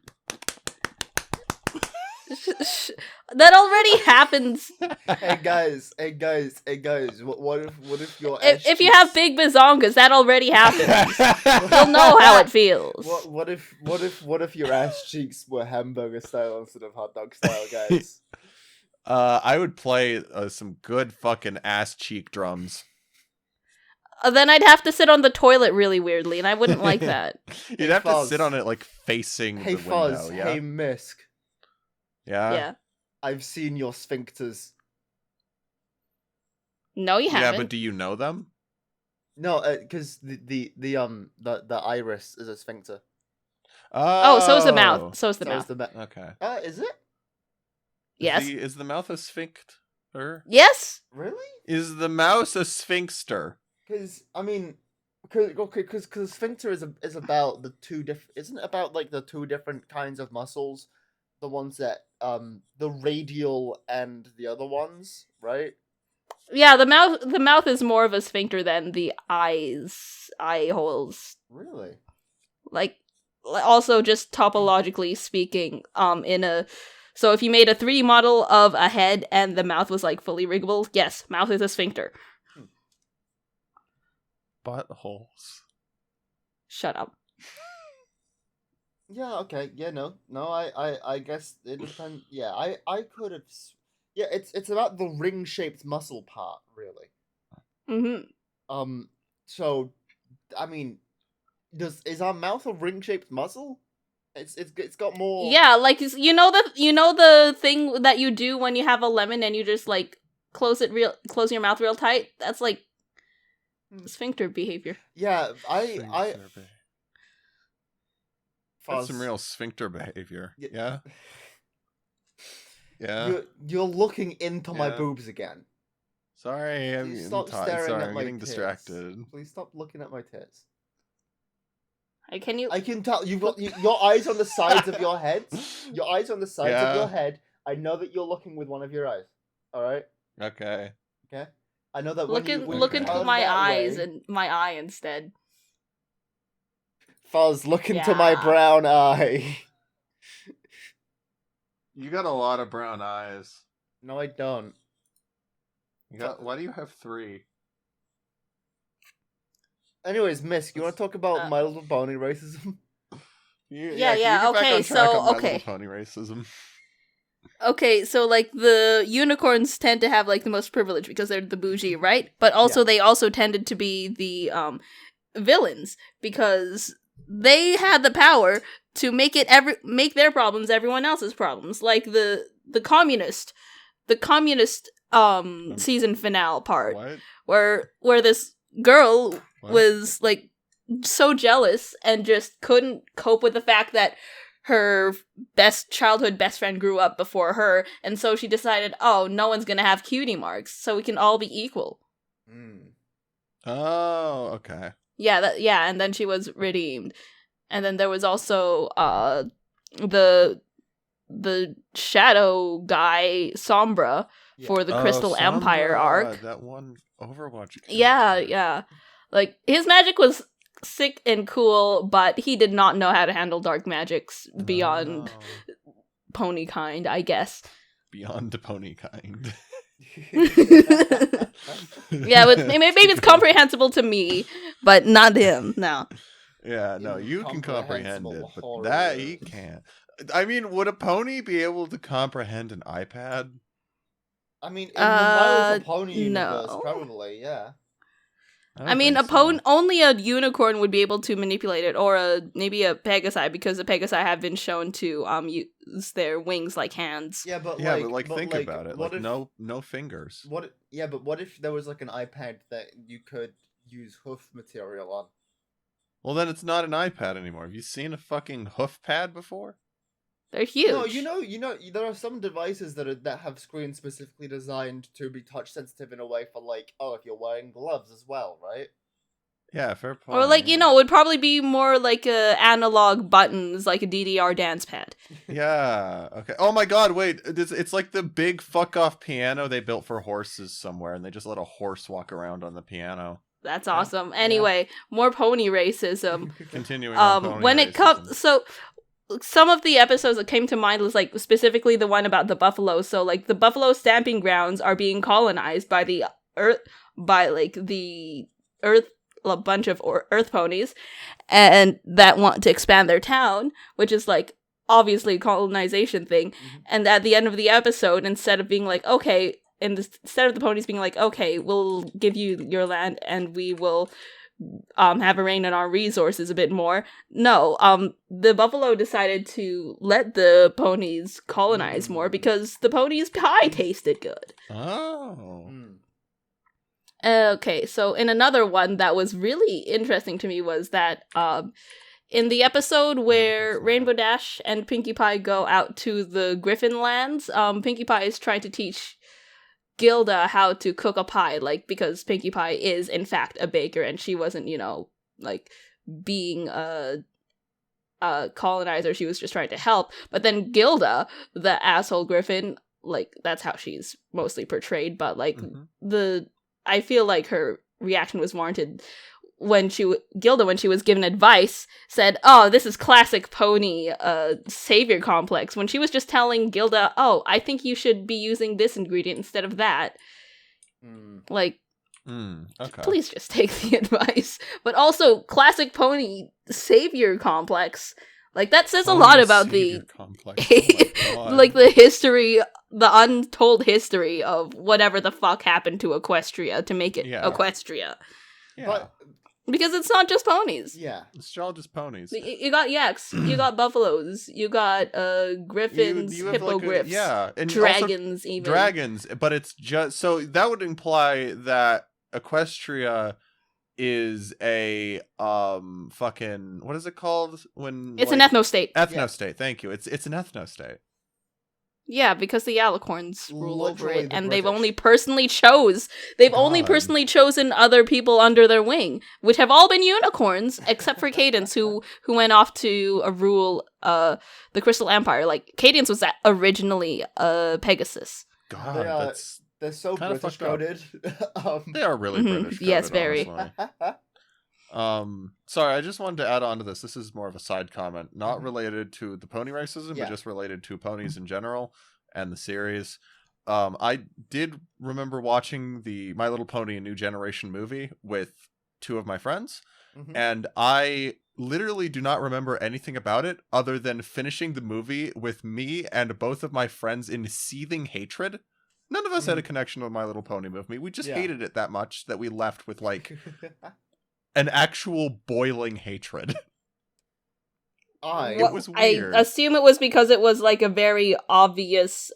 Speaker 1: That already happens.
Speaker 2: Hey guys. What if your
Speaker 1: if you have big bazongas, that already happens. You'll know how it feels.
Speaker 2: What if your ass cheeks were hamburger style instead of hot dog style, guys?
Speaker 3: I would play some good fucking ass cheek drums.
Speaker 1: Then I'd have to sit on the toilet really weirdly, and I wouldn't like that.
Speaker 3: You'd have to sit on it like facing the window.
Speaker 2: Fuzz,
Speaker 3: yeah.
Speaker 2: hey Misk.
Speaker 3: Yeah.
Speaker 2: I've seen your sphincters.
Speaker 1: No, you haven't.
Speaker 3: Yeah, but do you know them?
Speaker 2: No, because the iris is a sphincter.
Speaker 1: Oh, so is the mouth. So is the mouth.
Speaker 3: Okay.
Speaker 2: Is it?
Speaker 1: Yes.
Speaker 3: Is the mouth a sphincter?
Speaker 1: Yes.
Speaker 2: Really?
Speaker 3: Is the mouse a sphinxter?
Speaker 2: Because I mean, because sphincter is about the two different. Isn't it about like the two different kinds of muscles? The ones that the radial and the other ones, right?
Speaker 1: Yeah, the mouth is more of a sphincter than the eye holes.
Speaker 2: Really?
Speaker 1: Like, also just topologically speaking, so if you made a 3D model of a head and the mouth was like fully riggable, yes, mouth is a sphincter.
Speaker 3: Buttholes.
Speaker 1: Shut up.
Speaker 2: Yeah, okay. Yeah, no. I guess it depends. Yeah, I could have. Yeah, it's about the ring-shaped muscle part, really.
Speaker 1: Mm-hmm.
Speaker 2: So, I mean, is our mouth a ring-shaped muscle? It's got more.
Speaker 1: Yeah, like you know the thing that you do when you have a lemon and you just like close your mouth real tight. That's like sphincter behavior.
Speaker 2: Yeah,
Speaker 3: That's some real sphincter behavior. Yeah.
Speaker 2: You're looking into my boobs again.
Speaker 3: Sorry, I'm getting distracted.
Speaker 2: Please stop looking at my tits.
Speaker 1: Can you?
Speaker 2: I can tell you've got your eyes on the sides of your head. Your eyes on the sides of your head. I know that you're looking with one of your eyes. All right.
Speaker 3: Okay.
Speaker 2: Okay. I know that.
Speaker 1: Look into my eyes and my eye instead.
Speaker 2: Fuzz, look into my brown eye.
Speaker 3: You got a lot of brown eyes.
Speaker 2: No, I don't.
Speaker 3: Why do you have 3?
Speaker 2: Anyways, Misk, you want to talk about My Little Pony racism?
Speaker 1: Okay, so okay.
Speaker 3: Pony racism.
Speaker 1: Okay, so like the unicorns tend to have like the most privilege because they're the bougie, right? But also they also tended to be the villains because they had the power to make their problems everyone else's problems, like the communist season finale part.
Speaker 3: What?
Speaker 1: where this girl was like so jealous and just couldn't cope with the fact that her childhood best friend grew up before her, and so she decided, oh, no one's gonna have cutie marks, so we can all be equal.
Speaker 3: Oh, okay.
Speaker 1: Yeah, and then she was redeemed. And then there was also the shadow guy, Sombra, for the Crystal Empire arc.
Speaker 3: That one Overwatch character.
Speaker 1: Yeah. Like, his magic was sick and cool, but he did not know how to handle dark magics beyond pony kind, I guess.
Speaker 3: Beyond the pony kind.
Speaker 1: Yeah, but maybe it's comprehensible to me, but not him. No.
Speaker 3: Yeah, no, you can comprehend it, but that he can't. I mean, would a pony be able to comprehend an iPad?
Speaker 2: I mean, in the My Little Pony universe, probably, yeah.
Speaker 1: I mean, only a unicorn would be able to manipulate it, or maybe a Pegasi, because the Pegasi have been shown to use their wings like hands.
Speaker 2: Yeah, but
Speaker 3: think about it. Like, no fingers.
Speaker 2: But what if there was like an iPad that you could use hoof material on?
Speaker 3: Well, then it's not an iPad anymore. Have you seen a fucking hoof pad before?
Speaker 1: They're huge.
Speaker 2: No, you know, there are some devices that have screens specifically designed to be touch sensitive in a way for, like, if you're wearing gloves as well, right?
Speaker 3: Yeah, fair point.
Speaker 1: Or like, it would probably be more like analog buttons, like a DDR dance pad.
Speaker 3: Yeah. Okay. Oh my God! Wait, it's like the big fuck off piano they built for horses somewhere, and they just let a horse walk around on the piano.
Speaker 1: That's awesome. Anyway, more pony racism.
Speaker 3: Continuing on pony
Speaker 1: when
Speaker 3: racism.
Speaker 1: it comes, so some of the episodes that came to mind was like specifically the one about the buffalo. So like the buffalo stamping grounds are being colonized by the earth, a bunch of earth ponies, and that want to expand their town, which is like obviously a colonization thing. Mm-hmm. And at the end of the episode, instead of being like, okay, instead of the ponies being like, okay, we'll give you your land and we will have a reign on our resources a bit more. No, the buffalo decided to let the ponies colonize more because the ponies' pie tasted good.
Speaker 3: Oh.
Speaker 1: Okay, so in another one that was really interesting to me was that in the episode where Rainbow Dash and Pinkie Pie go out to the Griffin lands, Pinkie Pie is trying to teach Gilda how to cook a pie, like, because Pinkie Pie is in fact a baker and she wasn't, like being a colonizer, she was just trying to help. But then Gilda, the asshole Griffin, like, that's how she's mostly portrayed, but like I feel like her reaction was warranted when Gilda, when she was given advice, said, oh, this is classic pony savior complex, when she was just telling Gilda, oh, I think you should be using this ingredient instead of that. Like,
Speaker 3: okay.
Speaker 1: Please just take the advice. But also, classic pony savior complex, like, that says a lot about the
Speaker 3: complex.
Speaker 1: like the history, the untold history of whatever the fuck happened to Equestria to make it Equestria.
Speaker 3: Yeah.
Speaker 2: But
Speaker 1: because it's not just ponies.
Speaker 2: Yeah.
Speaker 3: It's all just ponies.
Speaker 1: You got yaks, you got buffaloes, you got griffins,
Speaker 3: you have
Speaker 1: hippogriffs,
Speaker 3: and
Speaker 1: dragons even.
Speaker 3: Dragons, but it's just... So that would imply that Equestria is a fucking... What is it called? When
Speaker 1: it's an ethno-state.
Speaker 3: Ethno-state, thank you. It's an ethno-state.
Speaker 1: Yeah, because the Alicorns rule over it, and they've only personally only personally chosen other people under their wing, which have all been unicorns, except for Cadence, who went off to rule the Crystal Empire. Like, Cadence was originally Pegasus.
Speaker 3: God,
Speaker 2: they're so British coded.
Speaker 3: They are really British coded,
Speaker 1: yes, very.
Speaker 3: Sorry, I just wanted to add on to this. This is more of a side comment, not related to the pony racism, but just related to ponies in general and the series. I did remember watching the My Little Pony: A New Generation movie with two of my friends, and I literally do not remember anything about it other than finishing the movie with me and both of my friends in seething hatred. None of us had a connection with My Little Pony movie. We just hated it that much that we left with, like, an actual boiling hatred. It was weird.
Speaker 1: I assume it was because it was like a very obvious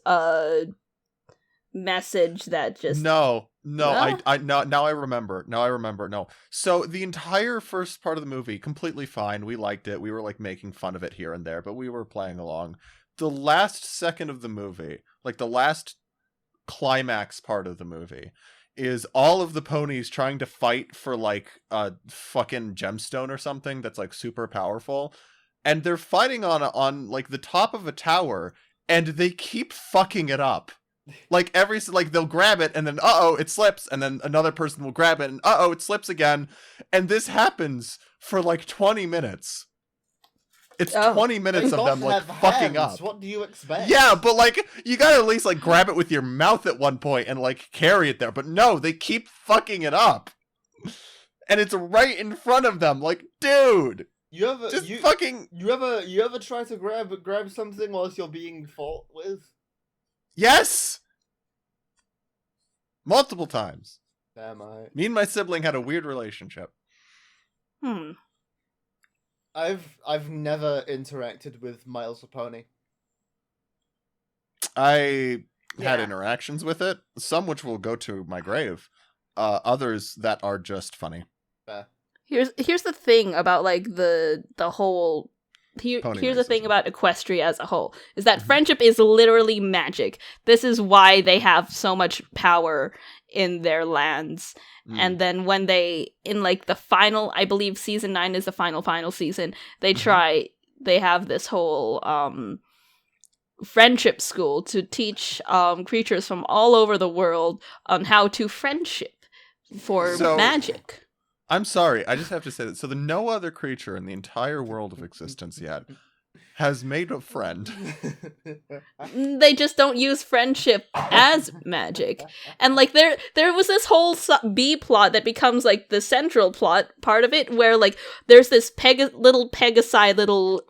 Speaker 1: message that just
Speaker 3: No, now I remember. No. So the entire first part of the movie, completely fine. We liked it. We were like making fun of it here and there, but we were playing along. The last second of the movie, like the last climax part of the movie, is all of the ponies trying to fight for like a fucking gemstone or something that's like super powerful. And they're fighting on like the top of a tower, and they keep fucking it up. Like they'll grab it and then it slips, and then another person will grab it and it slips again, and this happens for like 20 minutes. It's 20 minutes of them like fucking up.
Speaker 2: What do you expect?
Speaker 3: Yeah, but like you gotta at least like grab it with your mouth at one point and like carry it there. But no, they keep fucking it up, and it's right in front of them. Like, dude.
Speaker 2: You ever try to grab something whilst you're being fought with?
Speaker 3: Yes! Multiple times.
Speaker 2: Damn,
Speaker 3: Me and my sibling had a weird relationship.
Speaker 2: I've never interacted with My Little Pony.
Speaker 3: I had interactions with it, some which will go to my grave. Others that are just funny.
Speaker 2: Fair.
Speaker 1: Here's the thing about like the whole here's the thing about Equestria as a whole is that friendship is literally magic. This is why they have so much power in their lands. And then when they in like the final, I believe season 9 is the final season, they have this whole friendship school to teach creatures from all over the world on how to friendship for magic.
Speaker 3: I'm sorry, I just have to say that. So no other creature in the entire world of existence yet has made a friend.
Speaker 1: They just don't use friendship as magic. And like there was this whole B plot that becomes like the central plot part of it, where like there's this little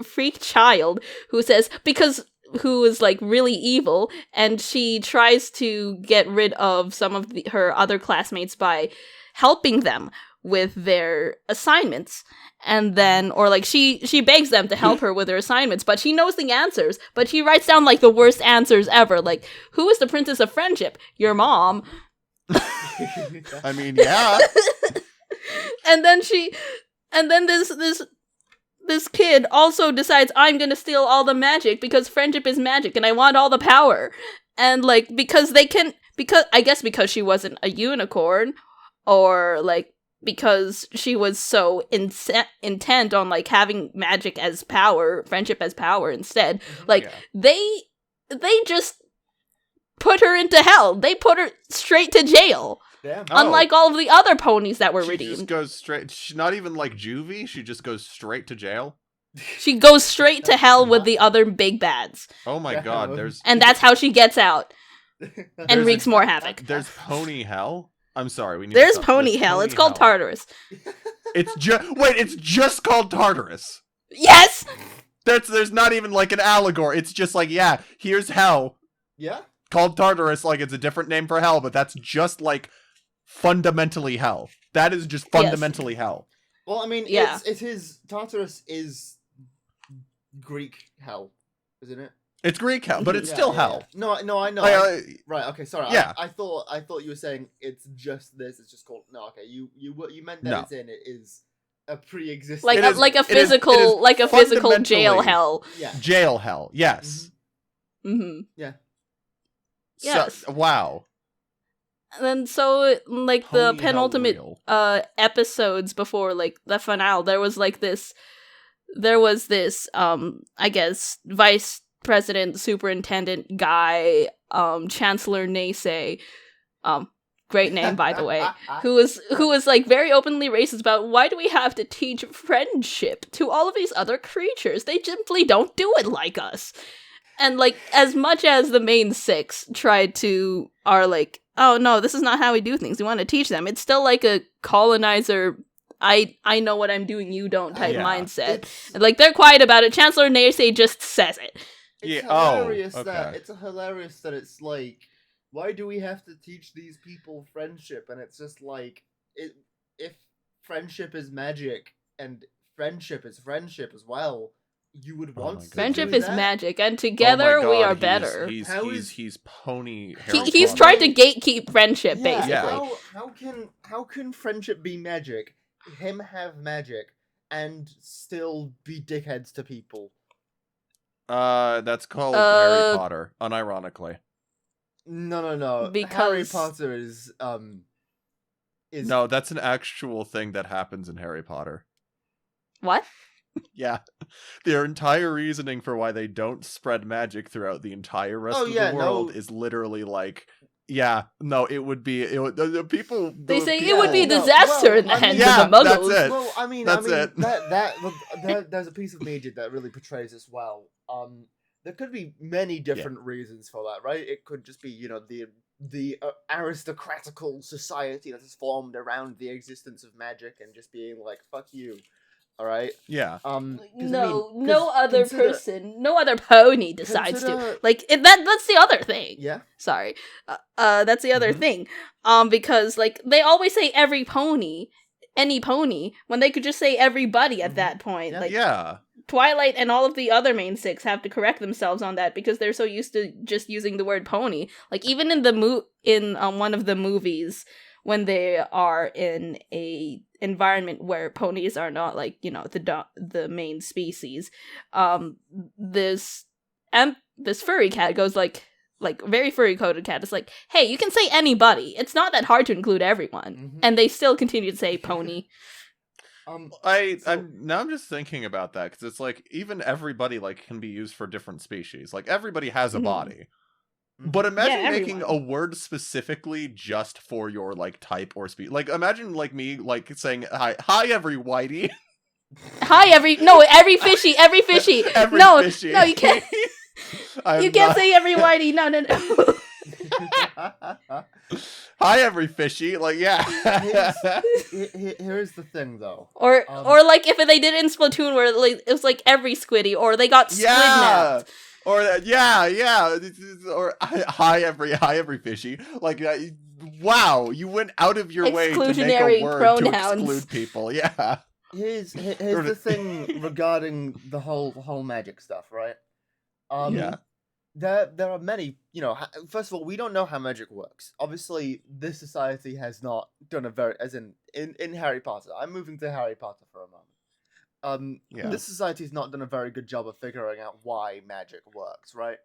Speaker 1: freak child who says, who is like really evil, and she tries to get rid of some of her other classmates by helping them with their assignments, and then or like she begs them to help her with their assignments, but she knows the answers, but she writes down like the worst answers ever, like, who is the princess of friendship? Your mom.
Speaker 3: I mean, yeah.
Speaker 1: and then this kid also decides, I'm gonna steal all the magic because friendship is magic and I want all the power. And like because she wasn't a unicorn, or like because she was so intent on like having magic as power, friendship as power instead. Like they just put her into hell. They put her straight to jail.
Speaker 2: Damn.
Speaker 1: Unlike all of the other ponies that were redeemed.
Speaker 3: She just goes straight. She's not even like juvie. She just goes straight to jail.
Speaker 1: She goes straight to hell with the other big bads.
Speaker 3: Oh my god!
Speaker 1: And that's how she gets out and wreaks more havoc.
Speaker 3: There's pony hell. I'm sorry.
Speaker 1: There's pony hell. It's called Tartarus.
Speaker 3: It's just called Tartarus.
Speaker 1: Yes.
Speaker 3: There's not even like an allegory. It's just like, yeah, here's hell.
Speaker 2: Yeah.
Speaker 3: Called Tartarus, like it's a different name for hell, but that's just like fundamentally hell. That is just fundamentally hell.
Speaker 2: Well, I mean, Tartarus is Greek hell, isn't it?
Speaker 3: It's Greek hell, but it's still hell.
Speaker 2: No, I know. Right, okay, sorry.
Speaker 3: Yeah.
Speaker 2: I thought you were saying it's just this. It's just called. No, okay. You meant that it is a pre-existing,
Speaker 1: like a physical jail hell.
Speaker 2: Yeah.
Speaker 3: Jail hell. Yes.
Speaker 1: Mm-hmm.
Speaker 2: Yeah.
Speaker 1: Yes.
Speaker 3: So, wow.
Speaker 1: And then so like the penultimate episodes before like the finale, there was this I guess vice president superintendent guy, Chancellor Naysay, great name by the way, who was like very openly racist about, why do we have to teach friendship to all of these other creatures? They simply don't do it like us. And like as much as the main 6 are like, oh no, this is not how we do things, we want to teach them, it's still like a colonizer, I know what I'm doing, you don't type mindset. And like they're quiet about it. Chancellor Naysay just says it.
Speaker 2: It's hilarious that it's like, why do we have to teach these people friendship? And it's just like, if friendship is magic and friendship is friendship as well, you would want
Speaker 1: friendship is magic, and together we are better.
Speaker 3: He's pony.
Speaker 1: He's trying to gatekeep friendship, basically.
Speaker 2: Yeah. How can friendship be magic? Him have magic and still be dickheads to people.
Speaker 3: That's called Harry Potter, unironically.
Speaker 2: No. Because Harry Potter is
Speaker 3: No, that's an actual thing that happens in Harry Potter.
Speaker 1: What?
Speaker 3: Yeah. Their entire reasoning for why they don't spread magic throughout the entire rest of the world is literally like, it would be people.
Speaker 1: They say it would be a disaster in the hands of the Muggles.
Speaker 3: That's it.
Speaker 2: Well, I mean, there's a piece of media that really portrays this well. There could be many different reasons for that, right? It could just be, the aristocratical society that is formed around the existence of magic and just being like, fuck you. All right.
Speaker 3: Yeah.
Speaker 1: No other pony decides to like that's the other thing.
Speaker 2: Yeah.
Speaker 1: Sorry. That's the other thing. Because like they always say any pony when they could just say everybody at that point. Twilight and all of the other main six have to correct themselves on that because they're so used to just using the word pony. Like even in one of the movies when they are in a environment where ponies are not like, the main species, this furry cat goes like very furry coated cat is like, hey, you can say anybody. It's not that hard to include everyone. And they still continue to say pony.
Speaker 3: I'm just thinking about that because it's like even everybody like can be used for different species. Like everybody has a body. But imagine making a word specifically just for your like type or species. Like imagine like me like saying hi every whitey.
Speaker 1: Every fishy. Fishy. No, you can't. You can't say every whitey. No.
Speaker 3: Hi every fishy. Like
Speaker 2: Here's the thing though.
Speaker 1: Or like if they did it in Splatoon where like it was like every squiddy or they got squid napped.
Speaker 3: Or or hi every fishy. Like wow, you went out of your way to make a word
Speaker 1: pronouns.
Speaker 3: To exclude people. Yeah.
Speaker 2: Here's the thing regarding the whole magic stuff, right? There are many, first of all, we don't know how magic works. Obviously, this society has not done as in Harry Potter. I'm moving to Harry Potter for a moment. This society has not done a very good job of figuring out why magic works, right?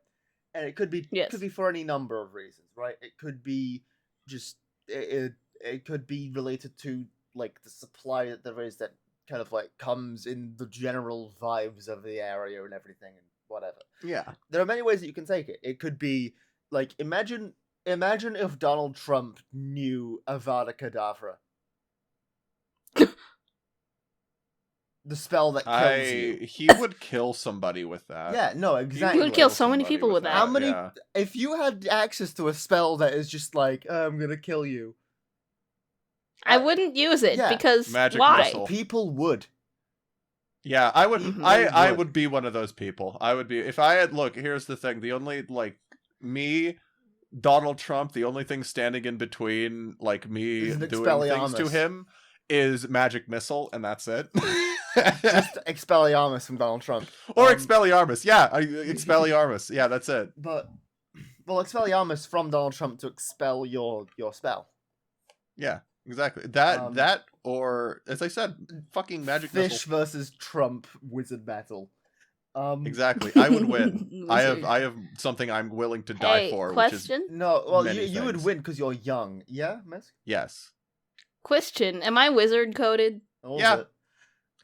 Speaker 2: And it could be for any number of reasons, right? It could be just it could be related to like the supply that there is that kind of like comes in the general vibes of the area and everything and whatever.
Speaker 3: Yeah.
Speaker 2: There are many ways that you can take it. It could be like imagine if Donald Trump knew Avada Kedavra. The spell that kills you.
Speaker 3: He would kill somebody with that.
Speaker 2: Yeah, no, exactly.
Speaker 1: He would kill so many people with that.
Speaker 2: How many? Yeah. If you had access to a spell that is just like, I'm gonna kill you,
Speaker 1: I wouldn't use it because Magic why?
Speaker 3: Missile.
Speaker 2: People would.
Speaker 3: Yeah, I would. I would be one of those people. I would be if I had. Look, here's the thing. The only me, Donald Trump. The only thing standing in between like me doing things to him is magic missile, and that's it.
Speaker 2: Just Expelliarmus from Donald Trump.
Speaker 3: Or Expelliarmus, Expelliarmus. Yeah, that's it.
Speaker 2: But Expelliarmus from Donald Trump to expel your spell.
Speaker 3: Yeah, exactly. That or as I said, fucking magic
Speaker 2: Fish
Speaker 3: missile.
Speaker 2: versus Trump wizard battle.
Speaker 3: Exactly. I would win. I have something I'm willing to die for.
Speaker 1: Question?
Speaker 3: Which is
Speaker 2: no, well you would win because you're young. Yeah, Miss?
Speaker 3: Yes.
Speaker 1: Question: am I wizard coded?
Speaker 3: Yeah.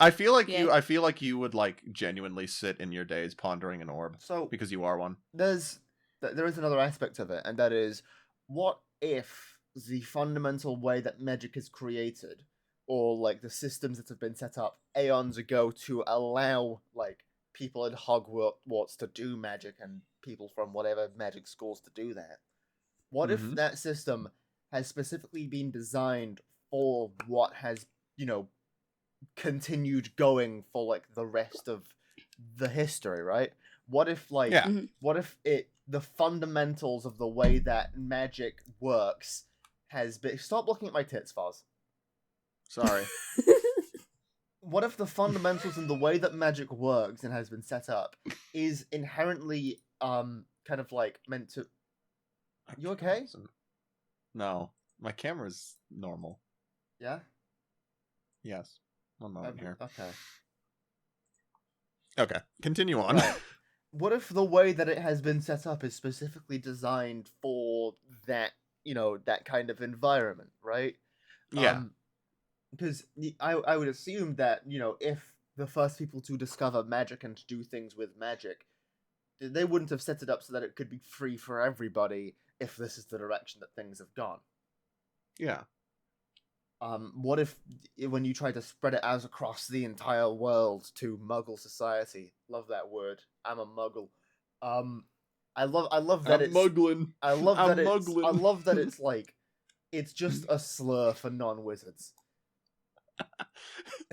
Speaker 3: I feel like you would like genuinely sit in your days pondering an orb.
Speaker 2: So
Speaker 3: because you are one.
Speaker 2: There is another aspect of it, and that is, what if the fundamental way that magic is created, or like the systems that have been set up aeons ago to allow like people in Hogwarts to do magic and people from whatever magic schools to do that? What if that system has specifically been designed for what has, continued going for like the rest of the history, right? What if the fundamentals of the way that magic works has been... Stop looking at my tits, Foz.
Speaker 3: Sorry.
Speaker 2: what if the fundamentals and the way that magic works and has been set up is inherently kind of like meant to... You okay?
Speaker 3: No, my camera's normal.
Speaker 2: Yeah?
Speaker 3: Yes. One moment here.
Speaker 2: Okay,
Speaker 3: continue on.
Speaker 2: Right. What if the way that it has been set up is specifically designed for that, that kind of environment, right?
Speaker 3: Yeah.
Speaker 2: Because I would assume that, if the first people to discover magic and to do things with magic, they wouldn't have set it up so that it could be free for everybody if this is the direction that things have gone.
Speaker 3: Yeah.
Speaker 2: What if when you try to spread it out across the entire world to Muggle society? Love that word. I'm a Muggle. I love that it's
Speaker 3: muggling.
Speaker 2: I love that it's like it's just a slur for non-wizards.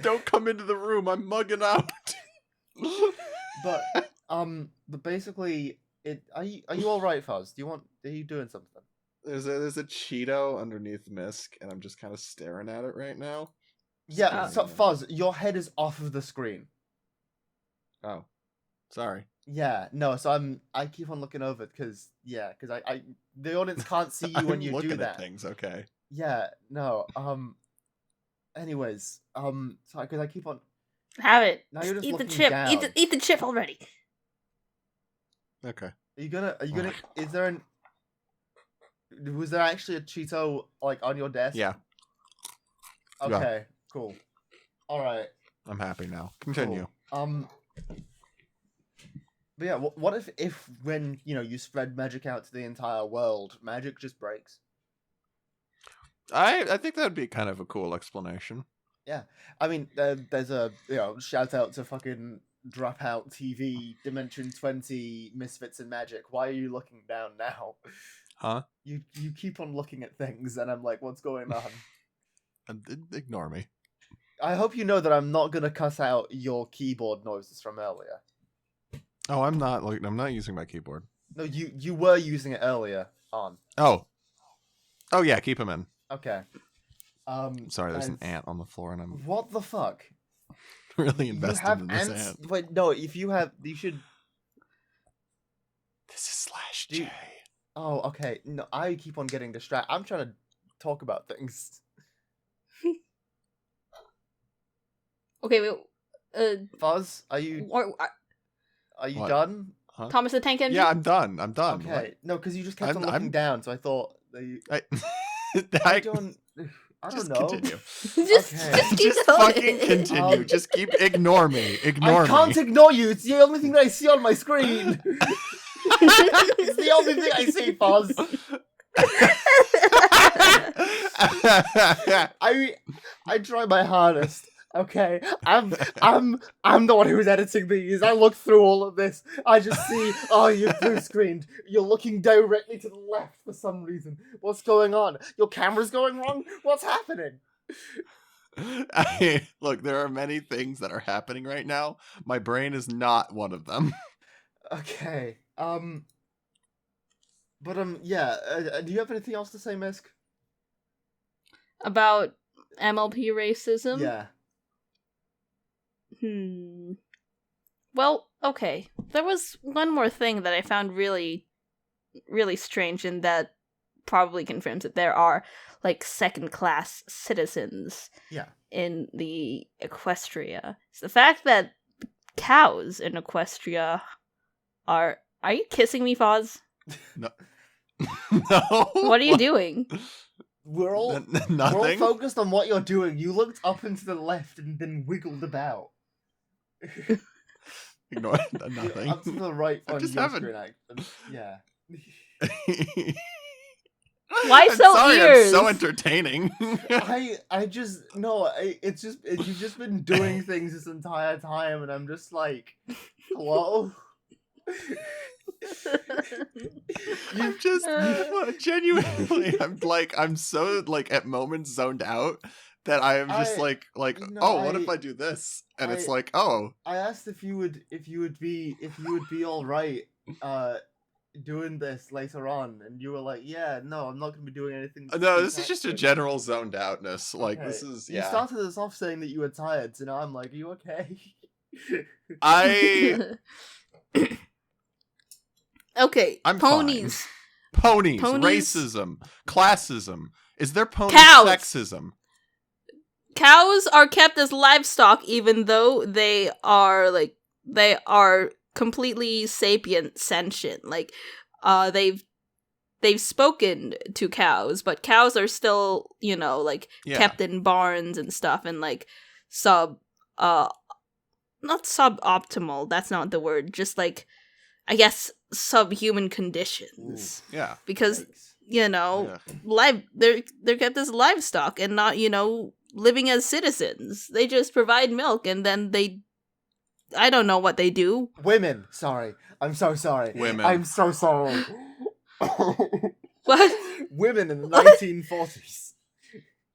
Speaker 3: Don't come into the room. I'm mugging out.
Speaker 2: But basically, are you all right, Fuzz? Are you doing something?
Speaker 3: There's a Cheeto underneath Misc, and I'm just kind of staring at it right now.
Speaker 2: Yeah, so Fuzz, your head is off of the screen.
Speaker 3: Oh, sorry.
Speaker 2: Yeah, no. So I keep on looking over because I the audience can't see you when you do that.
Speaker 3: At things, okay.
Speaker 2: Yeah, no. Anyways, so because I keep on.
Speaker 1: Have it.
Speaker 2: Now you're just
Speaker 1: eat the
Speaker 2: looking
Speaker 1: chip.
Speaker 2: down.
Speaker 1: Eat the chip already.
Speaker 2: Are
Speaker 3: Okay.
Speaker 2: you gonna? Is there an? Was there actually a Cheeto like on your desk?
Speaker 3: Yeah.
Speaker 2: Okay. Cool. All right.
Speaker 3: I'm happy now. Continue.
Speaker 2: Cool. But yeah, what if when you spread magic out to the entire world, magic just breaks?
Speaker 3: I think that'd be kind of a cool explanation.
Speaker 2: Yeah, I mean, there's a shout out to fucking Dropout TV, Dimension 20, Misfits and Magic. Why are you looking down now?
Speaker 3: Huh?
Speaker 2: You keep on looking at things, and I'm like, what's going on?
Speaker 3: Ignore me.
Speaker 2: I hope you know that I'm not gonna cuss out your keyboard noises from earlier.
Speaker 3: Oh, I'm not using my keyboard.
Speaker 2: No, you were using it earlier on.
Speaker 3: Oh yeah, keep him in.
Speaker 2: Okay.
Speaker 3: Sorry, there's an ant on the floor, and I'm
Speaker 2: What the fuck?
Speaker 3: really invested in this ant.
Speaker 2: Wait, no. If you have, you should.
Speaker 3: This is /J.
Speaker 2: Oh, okay. No, I keep on getting distracted. I'm trying to talk about things.
Speaker 1: Okay, wait.
Speaker 2: Fuzz, are you
Speaker 3: What?
Speaker 2: done?
Speaker 3: Huh?
Speaker 1: Thomas the Tank Engine?
Speaker 3: Yeah, I'm done.
Speaker 2: Okay.
Speaker 3: What?
Speaker 2: No, because you just kept on looking down, so I thought that you...
Speaker 3: I
Speaker 2: don't
Speaker 3: just
Speaker 2: know.
Speaker 3: Continue.
Speaker 1: Just keep
Speaker 3: fucking continue. Just keep ignore me.
Speaker 2: I can't ignore you. It's the only thing that I see on my screen. It's the only thing I see, Fuzz. I try my hardest. Okay, I'm the one who's editing these. I look through all of this. I just see, you're blue screened. You're looking directly to the left for some reason. What's going on? Your camera's going wrong? What's happening?
Speaker 3: Look, there are many things that are happening right now. My brain is not one of them.
Speaker 2: Okay. But yeah. Do you have anything else to say, Misc?
Speaker 1: About MLP racism?
Speaker 2: Yeah.
Speaker 1: Well, okay. There was one more thing that I found really, really strange, and that probably confirms that there are, like, second-class citizens in the Equestria. It's the fact that cows in Equestria are... Are you kissing me, Foz?
Speaker 3: No. No.
Speaker 1: What are you doing?
Speaker 2: We're all focused on what you're doing. You looked up and to the left and then wiggled about.
Speaker 3: Ignore nothing.
Speaker 2: Up to the right on
Speaker 3: just
Speaker 2: your
Speaker 3: having...
Speaker 2: screen. Yeah.
Speaker 1: Why so
Speaker 3: sorry,
Speaker 1: ears?
Speaker 3: I'm so entertaining.
Speaker 2: It's just you've just been doing things this entire time, and I'm just like, hello.
Speaker 3: I'm just genuinely. I'm so like at moments zoned out that I am just what if I do this? And it's like, oh.
Speaker 2: I asked if you would be all right, doing this later on, and you were like, yeah, no, I'm not going to be doing anything.
Speaker 3: No, this is just a general zoned outness. Like,
Speaker 2: okay.
Speaker 3: this is,
Speaker 2: You started us off saying that you were tired, so now I'm like, are you okay?
Speaker 1: Okay,
Speaker 3: I'm
Speaker 1: ponies.
Speaker 3: Ponies, racism, classism. Is there pony
Speaker 1: Cows.
Speaker 3: sexism?
Speaker 1: Cows are kept as livestock, even though they are completely sapient, sentient. Like, they've spoken to cows, but cows are still, kept in barns and stuff, and like not suboptimal. That's not the word. Just like, I guess, subhuman conditions.
Speaker 3: Ooh, yeah,
Speaker 1: because they're kept as livestock and not living as citizens. They just provide milk, and then I don't know what they do.
Speaker 2: Women. Sorry. I'm so sorry.
Speaker 3: Women.
Speaker 2: I'm so sorry.
Speaker 1: What?
Speaker 2: Women in the 1940s.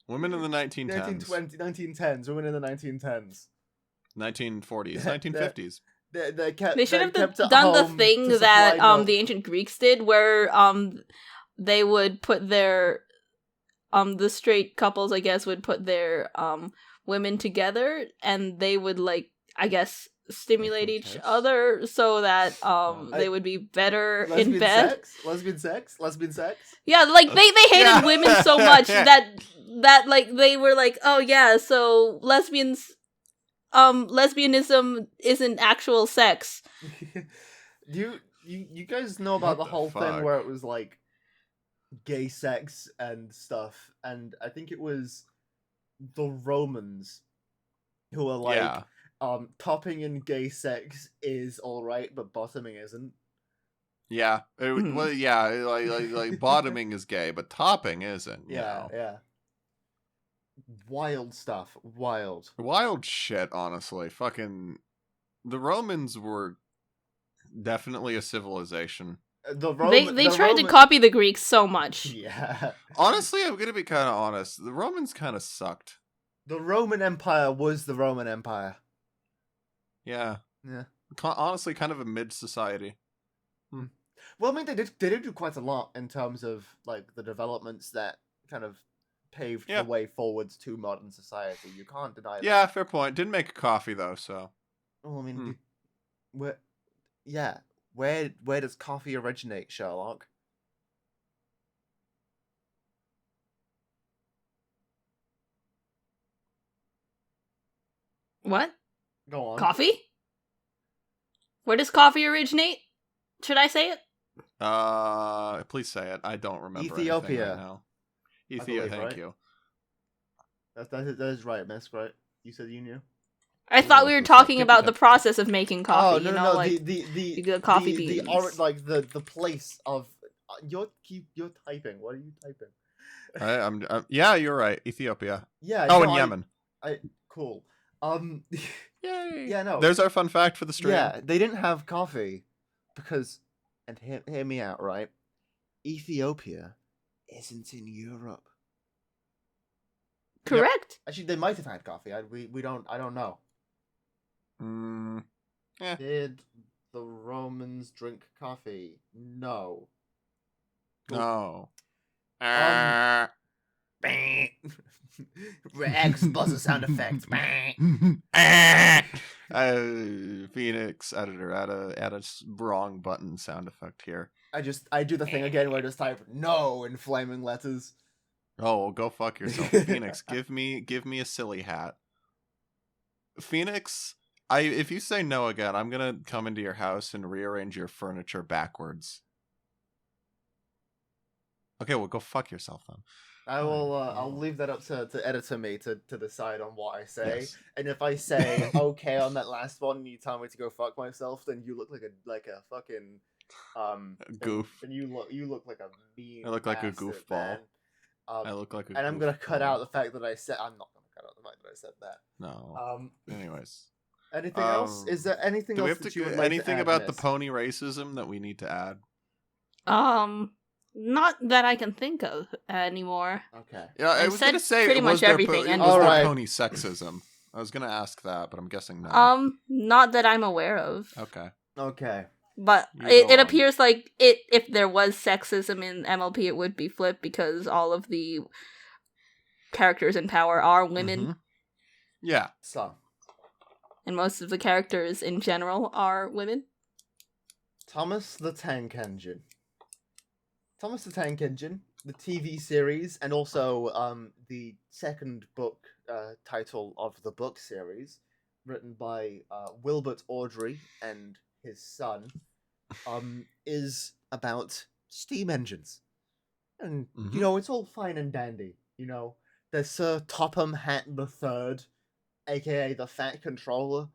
Speaker 3: Women in the 1910s.
Speaker 2: 1910s. Women in the 1910s.
Speaker 3: 1940s. 1950s.
Speaker 1: They should have done the thing that the ancient Greeks did, where they would put their the straight couples, I guess, would put their women together, and they would, like, I guess, stimulate each other so that they would be better in bed.
Speaker 2: Lesbian sex.
Speaker 1: Yeah, like they hated women so much that like they were like, oh yeah, so lesbianism isn't actual sex.
Speaker 2: You guys know about the whole thing where it was like gay sex and stuff, and I think it was the Romans who were like, topping in gay sex is alright, but bottoming isn't.
Speaker 3: Yeah. Well, yeah, like bottoming is gay, but topping isn't.
Speaker 2: Yeah. Wild stuff. Wild
Speaker 3: shit, honestly. Fucking the Romans were definitely a civilization.
Speaker 1: They tried to copy the Greeks so much.
Speaker 2: Yeah.
Speaker 3: Honestly, I'm gonna be kind of honest. The Romans kind of sucked.
Speaker 2: The Roman Empire was the Roman Empire.
Speaker 3: Yeah. Honestly, kind of a mid-society.
Speaker 2: Well, I mean, they did do quite a lot in terms of like the developments that kind of paved the way forwards to modern society. You can't deny that.
Speaker 3: Yeah, fair point. Didn't make coffee though, so.
Speaker 2: Well, I mean, where does coffee originate, Sherlock?
Speaker 1: What?
Speaker 2: Go on.
Speaker 1: Coffee? Where does coffee originate? Should I say it?
Speaker 3: Please say it. I don't remember.
Speaker 2: Ethiopia.
Speaker 3: Right now. Ethiopia. Thank you.
Speaker 2: That is right, Miss. Right? You said you knew.
Speaker 1: I thought we were talking about the process of making coffee.
Speaker 2: Oh,
Speaker 1: no,
Speaker 2: like
Speaker 1: the coffee beans.
Speaker 2: The place of you're typing. What are you typing?
Speaker 3: I'm yeah, you're right. Ethiopia.
Speaker 2: Yeah.
Speaker 3: Oh, and Yemen.
Speaker 2: Cool.
Speaker 3: Yay.
Speaker 2: Yeah, no.
Speaker 3: There's our fun fact for the stream.
Speaker 2: Yeah, they didn't have coffee because, and hear me out, right? Ethiopia isn't in Europe.
Speaker 1: Correct.
Speaker 2: Actually, they might have had coffee. I don't know. Did the Romans drink coffee? No.
Speaker 3: No.
Speaker 2: Rex buzzer sound effects.
Speaker 3: Phoenix editor, add a wrong button sound effect here.
Speaker 2: I do the thing again where I just type no in flaming letters.
Speaker 3: Oh, well, go fuck yourself, Phoenix. Give me a silly hat, Phoenix. If you say no again, I'm gonna come into your house and rearrange your furniture backwards. Okay, well, go fuck yourself then.
Speaker 2: I will. I'll leave that up to editor me to decide on what I say. Yes. And if I say okay on that last one, and you tell me to go fuck myself, then you look like a fucking
Speaker 3: goof.
Speaker 2: And you look like a mean.
Speaker 3: I look like a goofball. I look like a.
Speaker 2: And I'm gonna cut out the fact that I said. I'm not gonna cut out the fact that I said that.
Speaker 3: No. Anyways.
Speaker 2: Anything else? Is there anything else that you would like
Speaker 3: anything
Speaker 2: to add,
Speaker 3: about
Speaker 2: Miss?
Speaker 3: the pony racism that we need to add?
Speaker 1: Not that I can think of anymore.
Speaker 2: Okay.
Speaker 3: Yeah, I was gonna say
Speaker 1: pretty much everything.
Speaker 3: Was there pony sexism? I was gonna ask that, but I'm guessing no.
Speaker 1: Not that I'm aware of.
Speaker 3: Okay.
Speaker 2: Okay.
Speaker 1: But it appears like if there was sexism in MLP, it would be flipped because all of the characters in power are women.
Speaker 3: Mm-hmm. Yeah.
Speaker 2: So.
Speaker 1: And most of the characters in general are women.
Speaker 2: Thomas the Tank Engine. Thomas the Tank Engine, the TV series, and also the second book title of the book series, written by Wilbert Awdry and his son, is about steam engines. And, you know, it's all fine and dandy. You know, there's Sir Topham Hatt III, aka the Fat Controller,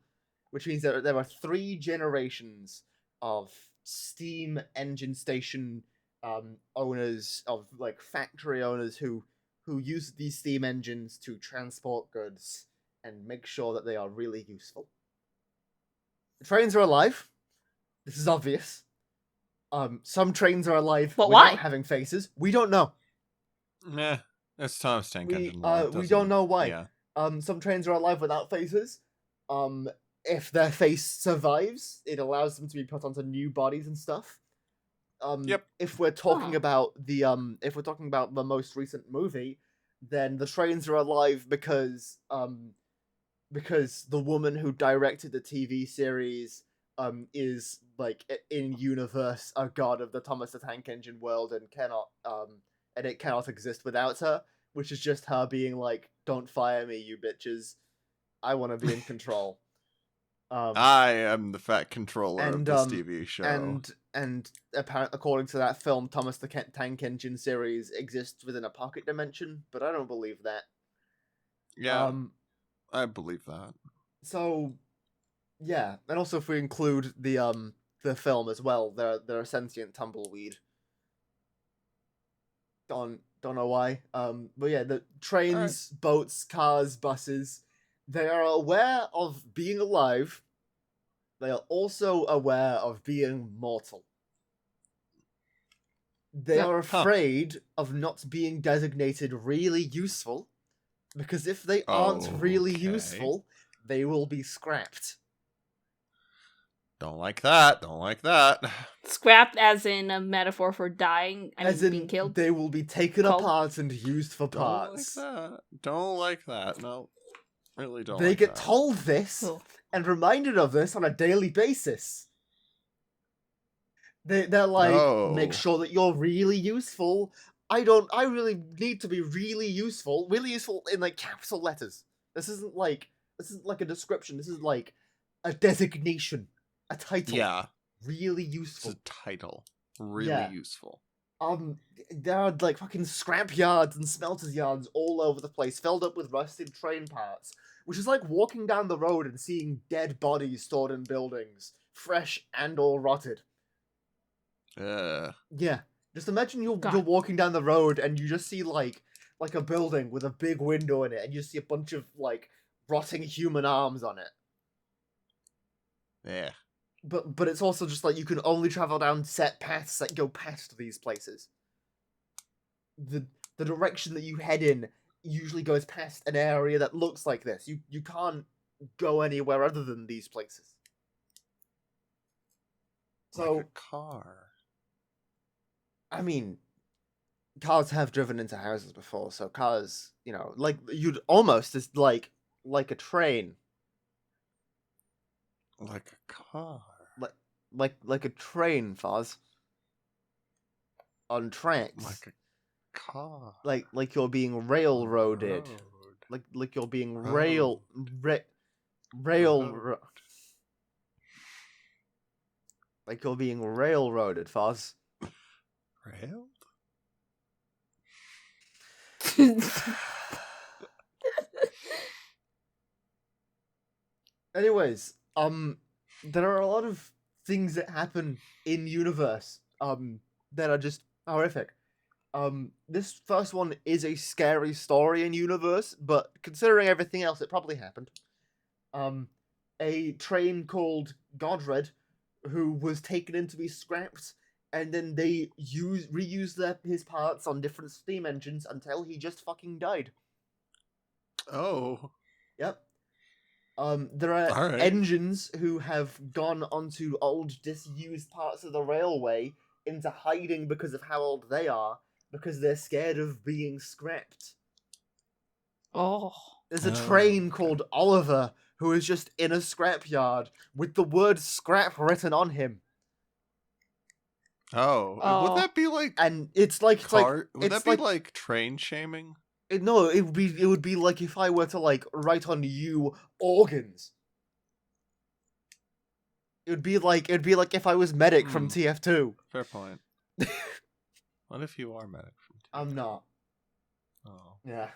Speaker 2: which means that there are 3 generations of steam engine station owners, of like factory owners who use these steam engines to transport goods and make sure that they are really useful. The trains are alive. This is obvious. Some trains are alive
Speaker 1: but
Speaker 2: without
Speaker 1: why?
Speaker 2: having faces. We don't know.
Speaker 3: Nah, that's Thomas Tank Engine.
Speaker 2: We don't know why.
Speaker 3: Yeah.
Speaker 2: Some trains are alive without faces. If their face survives, it allows them to be put onto new bodies and stuff.
Speaker 3: Yep.
Speaker 2: If we're talking about the most recent movie, then the trains are alive because the woman who directed the TV series is like in universe a god of the Thomas the Tank Engine world and it cannot exist without her, which is just her being like, "Don't fire me, you bitches. I want to be in control."
Speaker 3: I am the Fat Controller of this TV show.
Speaker 2: And apparently, according to that film, Thomas the Tank Engine series exists within a pocket dimension, but I don't believe that.
Speaker 3: Yeah, I believe that.
Speaker 2: So, yeah, and also if we include the film as well, they're a sentient tumbleweed. Don't know why. But yeah, the trains, boats, cars, buses, they are aware of being alive. They are also aware of being mortal. They are afraid of not being designated really useful, because if they aren't really useful, they will be scrapped.
Speaker 3: Don't like that. Don't like that.
Speaker 1: Scrapped as in a metaphor for dying and being killed?
Speaker 2: They will be taken apart and used for parts.
Speaker 3: Don't like that. No. Really don't.
Speaker 2: They get told this and reminded of this on a daily basis. They're like, make sure that you're really useful. I really need to be really useful. Really useful in like capital letters. This isn't like a description. This is like a designation, a title.
Speaker 3: Yeah.
Speaker 2: Really useful.
Speaker 3: It's a title. Really useful.
Speaker 2: There are like fucking scrap yards and smelters yards all over the place, filled up with rusted train parts, which is like walking down the road and seeing dead bodies stored in buildings, fresh and all rotted. Yeah. Just imagine you're walking down the road and you just see like a building with a big window in it, and you see a bunch of like rotting human arms on it.
Speaker 3: Yeah.
Speaker 2: But it's also just like you can only travel down set paths that go past these places. The direction that you head in usually goes past an area that looks like this. You can't go anywhere other than these places. So
Speaker 3: like a car.
Speaker 2: I mean, cars have driven into houses before, so cars, you know, like you'd almost is like a train.
Speaker 3: Like a car.
Speaker 2: Like a train, Foz. On tracks.
Speaker 3: Like a car.
Speaker 2: Like you're being railroaded. Like you're being railroad. Like you're being railroaded, Foz.
Speaker 3: Railed?
Speaker 2: Anyways, there are a lot of things that happen in universe that are just horrific. This first one is a scary story in universe, but considering everything else, it probably happened. A train called Godred, who was taken in to be scrapped, and then they reused his parts on different steam engines until he just fucking died.
Speaker 3: Oh.
Speaker 2: Yep. There are engines who have gone onto old, disused parts of the railway into hiding because of how old they are, because they're scared of being scrapped.
Speaker 1: Oh.
Speaker 2: There's a train called Oliver who is just in a scrapyard with the word scrap written on him.
Speaker 3: Oh. Would that be like...
Speaker 2: And it's like...
Speaker 3: would that be like train shaming?
Speaker 2: No, it would be like if I were to, like, write on you organs. It would be like if I was Medic from TF2.
Speaker 3: Fair point. What if you are Medic from TF2?
Speaker 2: I'm not.
Speaker 3: Oh.
Speaker 2: Yeah.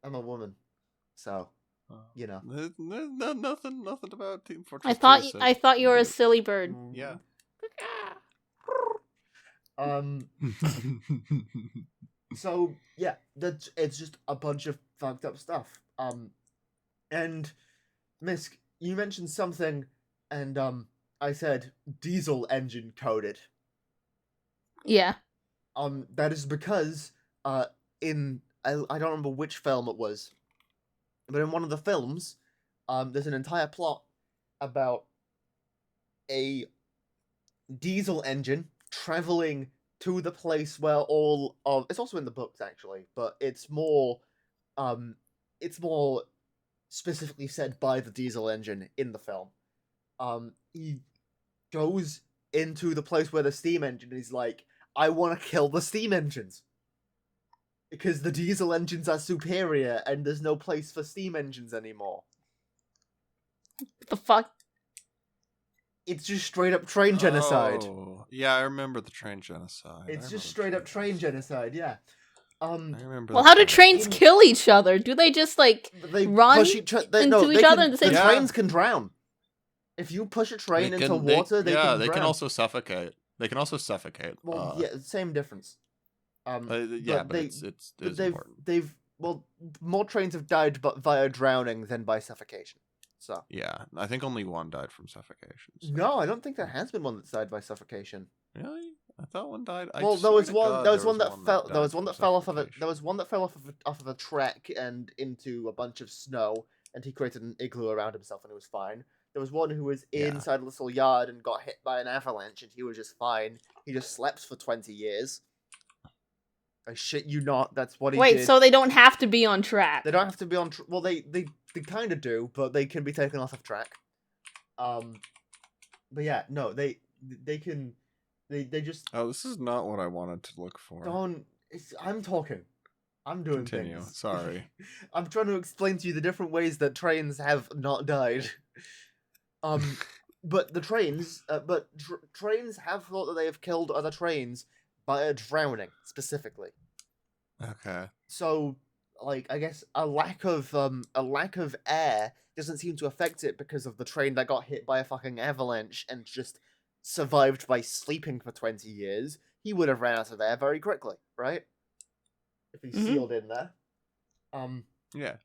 Speaker 2: I'm a woman. So, you know.
Speaker 3: Nothing about Team Fortress.
Speaker 1: I thought you were a silly bird.
Speaker 3: Yeah.
Speaker 2: So yeah, it's just a bunch of fucked up stuff. And Misk, you mentioned something, and I said diesel engine coded.
Speaker 1: Yeah.
Speaker 2: That is because in I don't remember which film it was, but in one of the films, there's an entire plot about a diesel engine traveling to the place where all of... It's also in the books, actually, but it's more specifically said by the diesel engine in the film. He goes into the place where the steam engine is like, I want to kill the steam engines. Because the diesel engines are superior, and there's no place for steam engines anymore.
Speaker 1: What the fuck?
Speaker 2: It's just straight up train genocide.
Speaker 3: Oh, yeah, I remember the train genocide.
Speaker 2: It's just straight up train genocide, yeah.
Speaker 3: I remember.
Speaker 1: Well, how do trains kill each other? Do they just like run into each other at the same time?
Speaker 2: The trains can drown. If you push a train into water, they can drown.
Speaker 3: They can also suffocate.
Speaker 2: Well, yeah, same difference.
Speaker 3: It's
Speaker 2: important. More trains have died via drowning than by suffocation. So
Speaker 3: yeah, I think only one died from suffocation. So.
Speaker 2: No, I don't think there has been one that's died by suffocation.
Speaker 3: Really? I thought one died.
Speaker 2: Well, there was one that fell off of a track and into a bunch of snow, and he created an igloo around himself, and he was fine. There was one who was inside a little yard and got hit by an avalanche, and he was just fine. He just slept for 20 years. I shit you not. That's what he did.
Speaker 1: Wait, so they don't have to be on track?
Speaker 2: They don't have to be on. Well, they kind of do, but they can be taken off of track. But yeah, no, they can. They just.
Speaker 3: Oh, this is not what I wanted to look for.
Speaker 2: I'm talking. I'm doing
Speaker 3: Continue.
Speaker 2: Things.
Speaker 3: Sorry.
Speaker 2: I'm trying to explain to you the different ways that trains have not died. But the trains, trains have thought that they have killed other trains by drowning specifically.
Speaker 3: Okay.
Speaker 2: So, like, I guess a lack of air doesn't seem to affect it because of the train that got hit by a fucking avalanche and just survived by sleeping for 20 years. He would have ran out of air very quickly, right? If he's sealed in there.
Speaker 3: Yeah.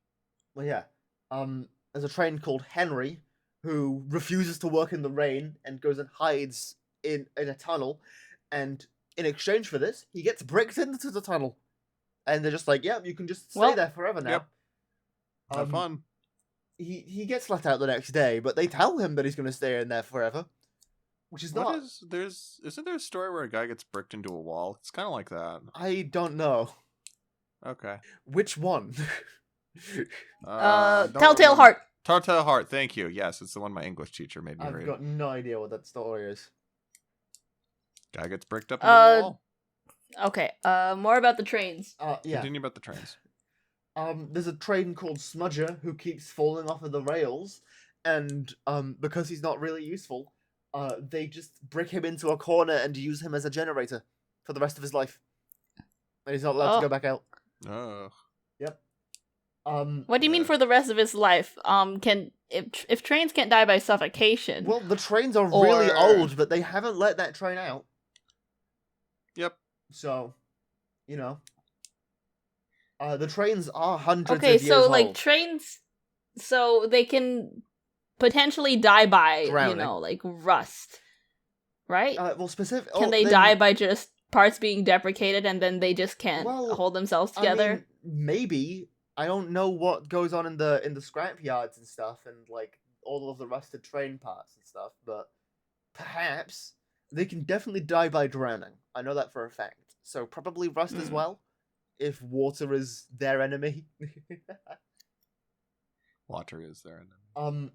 Speaker 2: Well, yeah. There's a train called Henry who refuses to work in the rain and goes and hides in a tunnel, and in exchange for this, he gets bricked into the tunnel. And they're just like, yeah, you can just stay there forever now.
Speaker 3: Yep. Have fun.
Speaker 2: He gets let out the next day, but they tell him that he's going to stay in there forever. Which is not...
Speaker 3: Isn't there a story where a guy gets bricked into a wall? It's kind of like that.
Speaker 2: I don't know.
Speaker 3: Okay.
Speaker 2: Which one?
Speaker 1: Telltale Heart.
Speaker 3: Telltale Heart, thank you. Yes, it's the one my English teacher made me read.
Speaker 2: I've got no idea what that story is.
Speaker 3: Guy gets bricked up into the wall.
Speaker 1: Okay, more about the trains.
Speaker 2: Yeah.
Speaker 3: Continue about the trains.
Speaker 2: There's a train called Smudger who keeps falling off of the rails, and because he's not really useful, they just brick him into a corner and use him as a generator for the rest of his life. And he's not allowed to go back out.
Speaker 3: Oh.
Speaker 2: Yep.
Speaker 1: What do you mean for the rest of his life? If trains can't die by suffocation?
Speaker 2: Well, the trains are really old, but they haven't let that train out.
Speaker 3: Yep.
Speaker 2: So, you know, the trains are hundreds of years old.
Speaker 1: Okay, so like trains, so they can potentially die by drowning. Like rust, right?
Speaker 2: Well,
Speaker 1: can they die by just parts being deprecated and then they just can't hold themselves together?
Speaker 2: I mean, maybe I don't know what goes on in the scrap yards and stuff, and like all of the rusted train parts and stuff, but perhaps they can definitely die by drowning. I know that for a fact. So probably rust as well, if water is their enemy.
Speaker 3: Water is their enemy.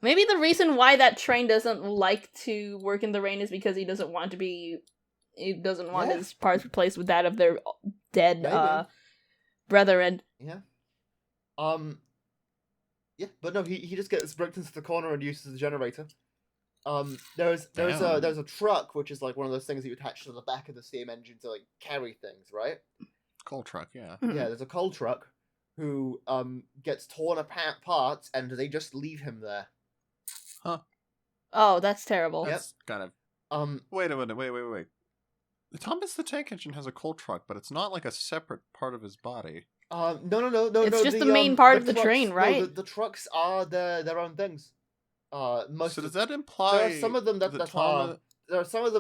Speaker 1: Maybe the reason why that train doesn't like to work in the rain is because he doesn't want his parts replaced with that of their dead brethren.
Speaker 2: Yeah. Yeah, but no, he just gets bricked into the corner and uses the generator. There's a truck which is like one of those things that you attach to the back of the steam engine to like carry things, right?
Speaker 3: Coal truck, yeah.
Speaker 2: Yeah, there's a coal truck who gets torn apart and they just leave him there.
Speaker 3: Huh.
Speaker 1: Oh, that's terrible.
Speaker 3: That's kind of wait a minute, wait. Thomas the Tank Engine has a coal truck, but it's not like a separate part of his body.
Speaker 2: No.
Speaker 1: It's just the main part of the train, right?
Speaker 2: No, the trucks are their own things.
Speaker 3: So does that imply
Speaker 2: there are some of them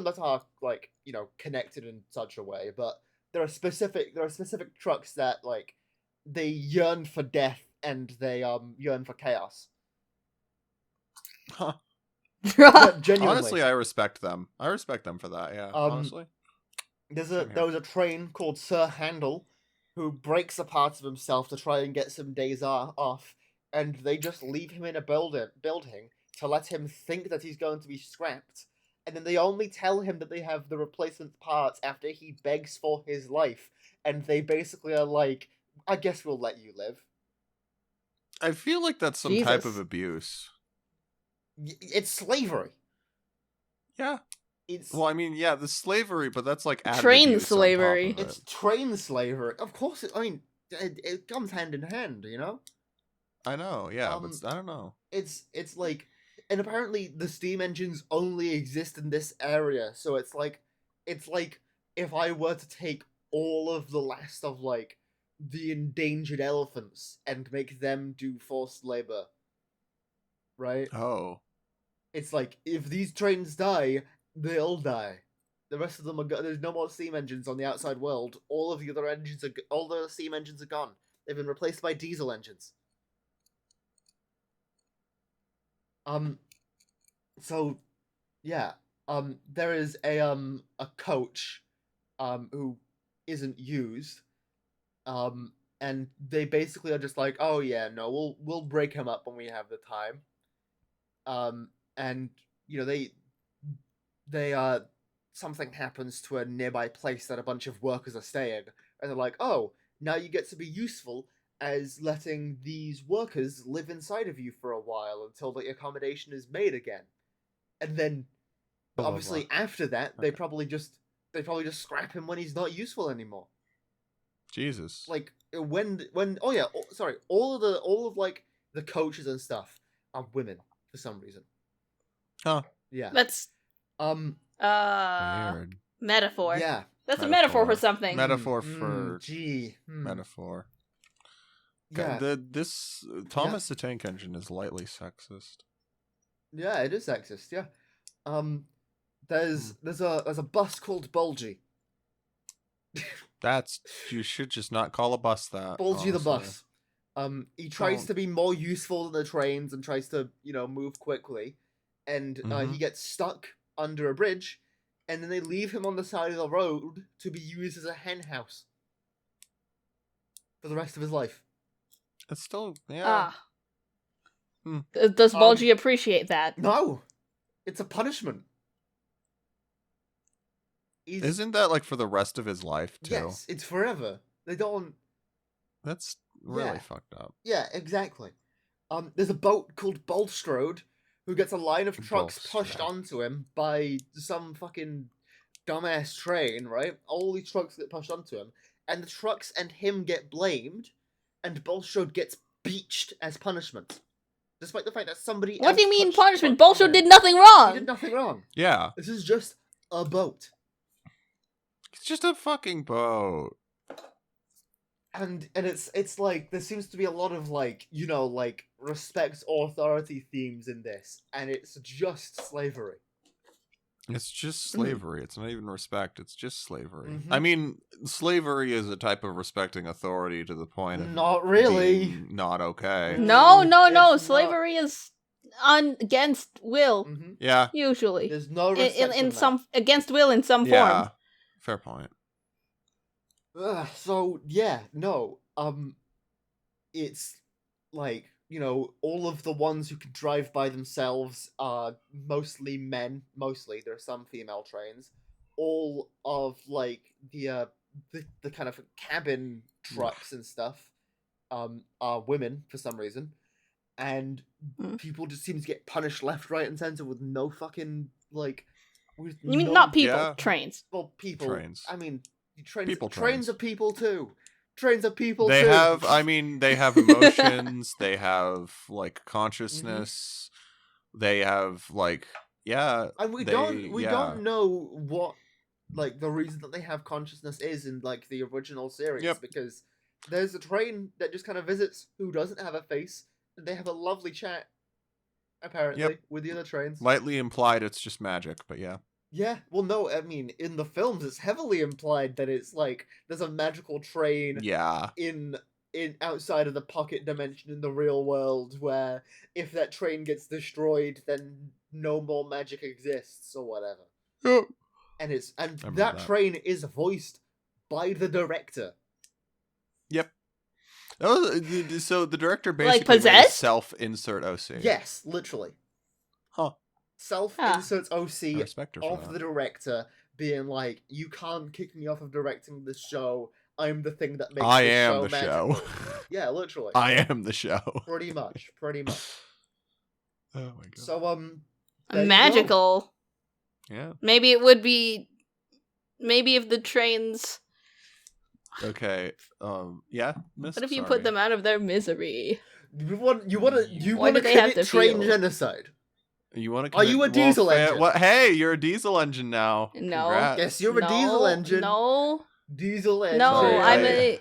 Speaker 2: that are like, you know, connected in such a way, but there are specific trucks that like they yearn for death and they yearn for chaos.
Speaker 3: Huh.
Speaker 2: Genuinely.
Speaker 3: Honestly, I respect them. I respect them for that. Yeah. Honestly,
Speaker 2: there was a train called Sir Handel who breaks a part of himself to try and get some days off, and they just leave him in a building to let him think that he's going to be scrapped, and then they only tell him that they have the replacement parts after he begs for his life, and they basically are like, I guess we'll let you live.
Speaker 3: I feel like that's some type of abuse.
Speaker 2: It's slavery.
Speaker 3: Yeah. Well, I mean, yeah, the slavery, but that's like
Speaker 1: train slavery.
Speaker 2: It's train slavery. Of course, it comes hand in hand, you know?
Speaker 3: I know, yeah, but I don't know.
Speaker 2: It's like, and apparently the steam engines only exist in this area, so it's like if I were to take all of the last of like the endangered elephants and make them do forced labor, right?
Speaker 3: Oh.
Speaker 2: It's like, if these trains die, they'll die. The rest of them are there's no more steam engines on the outside world. All of the other engines all the steam engines are gone. They've been replaced by diesel engines. So, yeah. There is a coach, who isn't used. And they basically are just like, oh yeah, no, we'll break him up when we have the time. And you know, they something happens to a nearby place that a bunch of workers are staying, and they're like, oh, now you get to be useful as letting these workers live inside of you for a while until the accommodation is made again. And then obviously after that, they probably just scrap him when he's not useful anymore.
Speaker 3: Jesus.
Speaker 2: Like when oh yeah, sorry, all of like the coaches and stuff are women for some reason.
Speaker 3: Huh.
Speaker 2: Yeah.
Speaker 1: That's
Speaker 3: weird.
Speaker 1: Metaphor.
Speaker 2: Yeah.
Speaker 1: That's a metaphor for something.
Speaker 3: Metaphor for
Speaker 2: metaphor.
Speaker 3: Yeah. This Thomas the Tank Engine is lightly sexist.
Speaker 2: Yeah, it is sexist. Yeah. There's a bus called Bulgy.
Speaker 3: You should just not call a bus that.
Speaker 2: Bulgy the bus. He tries to be more useful than the trains and tries to, you know, move quickly. And he gets stuck under a bridge, and then they leave him on the side of the road to be used as a hen house for the rest of his life.
Speaker 3: It's still, yeah.
Speaker 1: Does Bulgy appreciate that?
Speaker 2: No, it's a punishment.
Speaker 3: Isn't that like for the rest of his life too?
Speaker 2: Yes, it's forever. They don't.
Speaker 3: That's really fucked up.
Speaker 2: Yeah, exactly. There's a boat called Bulstrode who gets a line of trucks pushed onto him by some fucking dumbass train, right? All these trucks get pushed onto him, and the trucks and him get blamed, and Bulstrode gets beached as punishment. Despite the fact that somebody
Speaker 1: What do you mean punishment? Bulstrode did nothing wrong!
Speaker 2: He did nothing wrong.
Speaker 3: Yeah.
Speaker 2: This is just a boat.
Speaker 3: It's just a fucking boat.
Speaker 2: And it's like, there seems to be a lot of like, you know, like respect authority themes in this, and it's just slavery.
Speaker 3: It's just slavery. It's not even respect. It's just slavery.
Speaker 2: Mm-hmm.
Speaker 3: I mean, slavery is a type of respecting authority to the point of
Speaker 2: not really
Speaker 3: being not okay.
Speaker 1: No. Slavery is against will.
Speaker 2: Mm-hmm.
Speaker 3: Yeah.
Speaker 1: Usually.
Speaker 2: There's no respect
Speaker 1: in some against will in some form.
Speaker 3: Fair point.
Speaker 2: So yeah, no. It's like, you know, all of the ones who can drive by themselves are mostly men. Mostly, there are some female trains. All of like the kind of cabin trucks and stuff are women for some reason, and people just seem to get punished left, right, and center with no fucking like.
Speaker 1: You mean not people, trains?
Speaker 2: Well, people.
Speaker 3: Trains.
Speaker 2: I mean, trains.
Speaker 3: People
Speaker 2: trains are people too. Trains are people
Speaker 3: they
Speaker 2: too.
Speaker 3: They have emotions, they have like consciousness, they have like
Speaker 2: and we don't know what like the reason that they have consciousness is in like the original series, because there's a train that just kind of visits who doesn't have a face, and they have a lovely chat apparently with the other trains.
Speaker 3: Lightly implied it's just magic, but
Speaker 2: Yeah, well, no, I mean, in the films, it's heavily implied that it's like there's a magical train. In outside of the pocket dimension in the real world, where if that train gets destroyed, then no more magic exists or whatever. And that train is voiced by the director.
Speaker 3: Yep. So the director basically made a self-insert OC.
Speaker 2: Yes, literally. Self-inserts OC of the director being like, you can't kick me off of directing this show. I'm the thing that makes the show. Yeah, literally.
Speaker 3: I am the show.
Speaker 2: Pretty much.
Speaker 3: Oh my god.
Speaker 2: So
Speaker 1: magical.
Speaker 3: Yeah.
Speaker 1: Maybe it would be. Maybe if the trains.
Speaker 3: Okay. Yeah.
Speaker 1: What if you put them out of their misery?
Speaker 2: You want to commit train genocide?
Speaker 3: You want to?
Speaker 2: Are you a diesel engine?
Speaker 3: Hey, you're a diesel engine now.
Speaker 1: No.
Speaker 3: Congrats.
Speaker 2: Yes, you're a diesel engine.
Speaker 1: No.
Speaker 2: Diesel engine.
Speaker 1: No,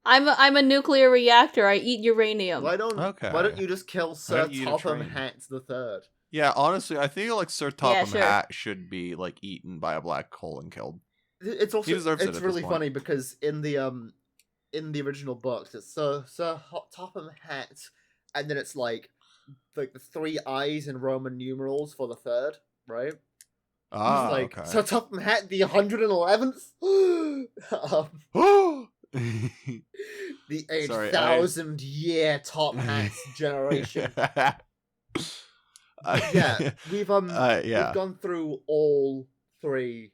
Speaker 1: I'm a nuclear reactor. I eat uranium.
Speaker 2: Why don't you just kill Sir Topham Hatt III?
Speaker 3: Yeah, honestly, I think like Sir Topham Hatt should be like eaten by a black hole and killed.
Speaker 2: It's also it's really funny because in the original books it's Sir Topham Hatt, and then it's like the 3 eyes in Roman numerals for the third, right?
Speaker 3: Ah,
Speaker 2: like,
Speaker 3: okay.
Speaker 2: Sir Topham Hatt the 111th. The 8,000 year Top Hat generation. We've gone through all 3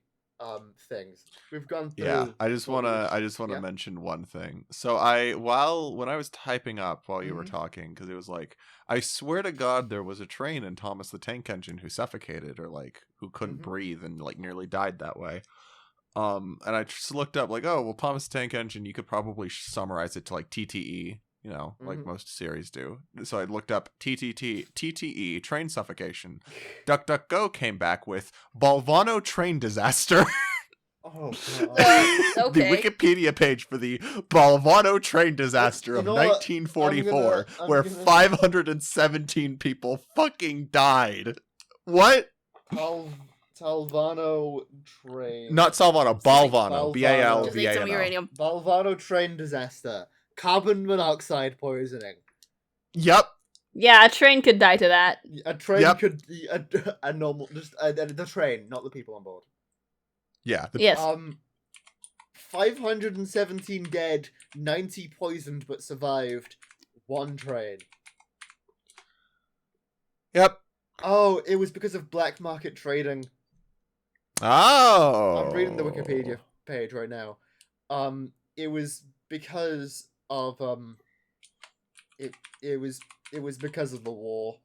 Speaker 2: things. We've gone through.
Speaker 3: Yeah, I just want to mention one thing. So when I was typing up while you were talking, because it was like, I swear to God, there was a train in Thomas the Tank Engine who suffocated or like who couldn't breathe and like nearly died that way. And I just looked up like, oh well, Thomas the Tank Engine, you could probably summarize it to like TTE, you know, like most series do. So I looked up TTE, train suffocation. DuckDuckGo came back with Balvano train disaster.
Speaker 2: Oh,
Speaker 1: okay.
Speaker 3: The Wikipedia page for the Balvano train disaster of 1944, where 517 people fucking died. What?
Speaker 2: Salvano train.
Speaker 3: Not Salvano, Balvano.
Speaker 1: uranium.
Speaker 2: Balvano train disaster. Carbon monoxide poisoning.
Speaker 3: Yep.
Speaker 1: Yeah, a train could die to that.
Speaker 2: A train could. A normal. Just the train, not the people on board.
Speaker 3: Yeah.
Speaker 1: Yes.
Speaker 2: 517 dead, 90 poisoned but survived. 1 train.
Speaker 3: Yep.
Speaker 2: Oh, it was because of black market trading.
Speaker 3: Oh.
Speaker 2: I'm reading the Wikipedia page right now. It was because of it was because of the war.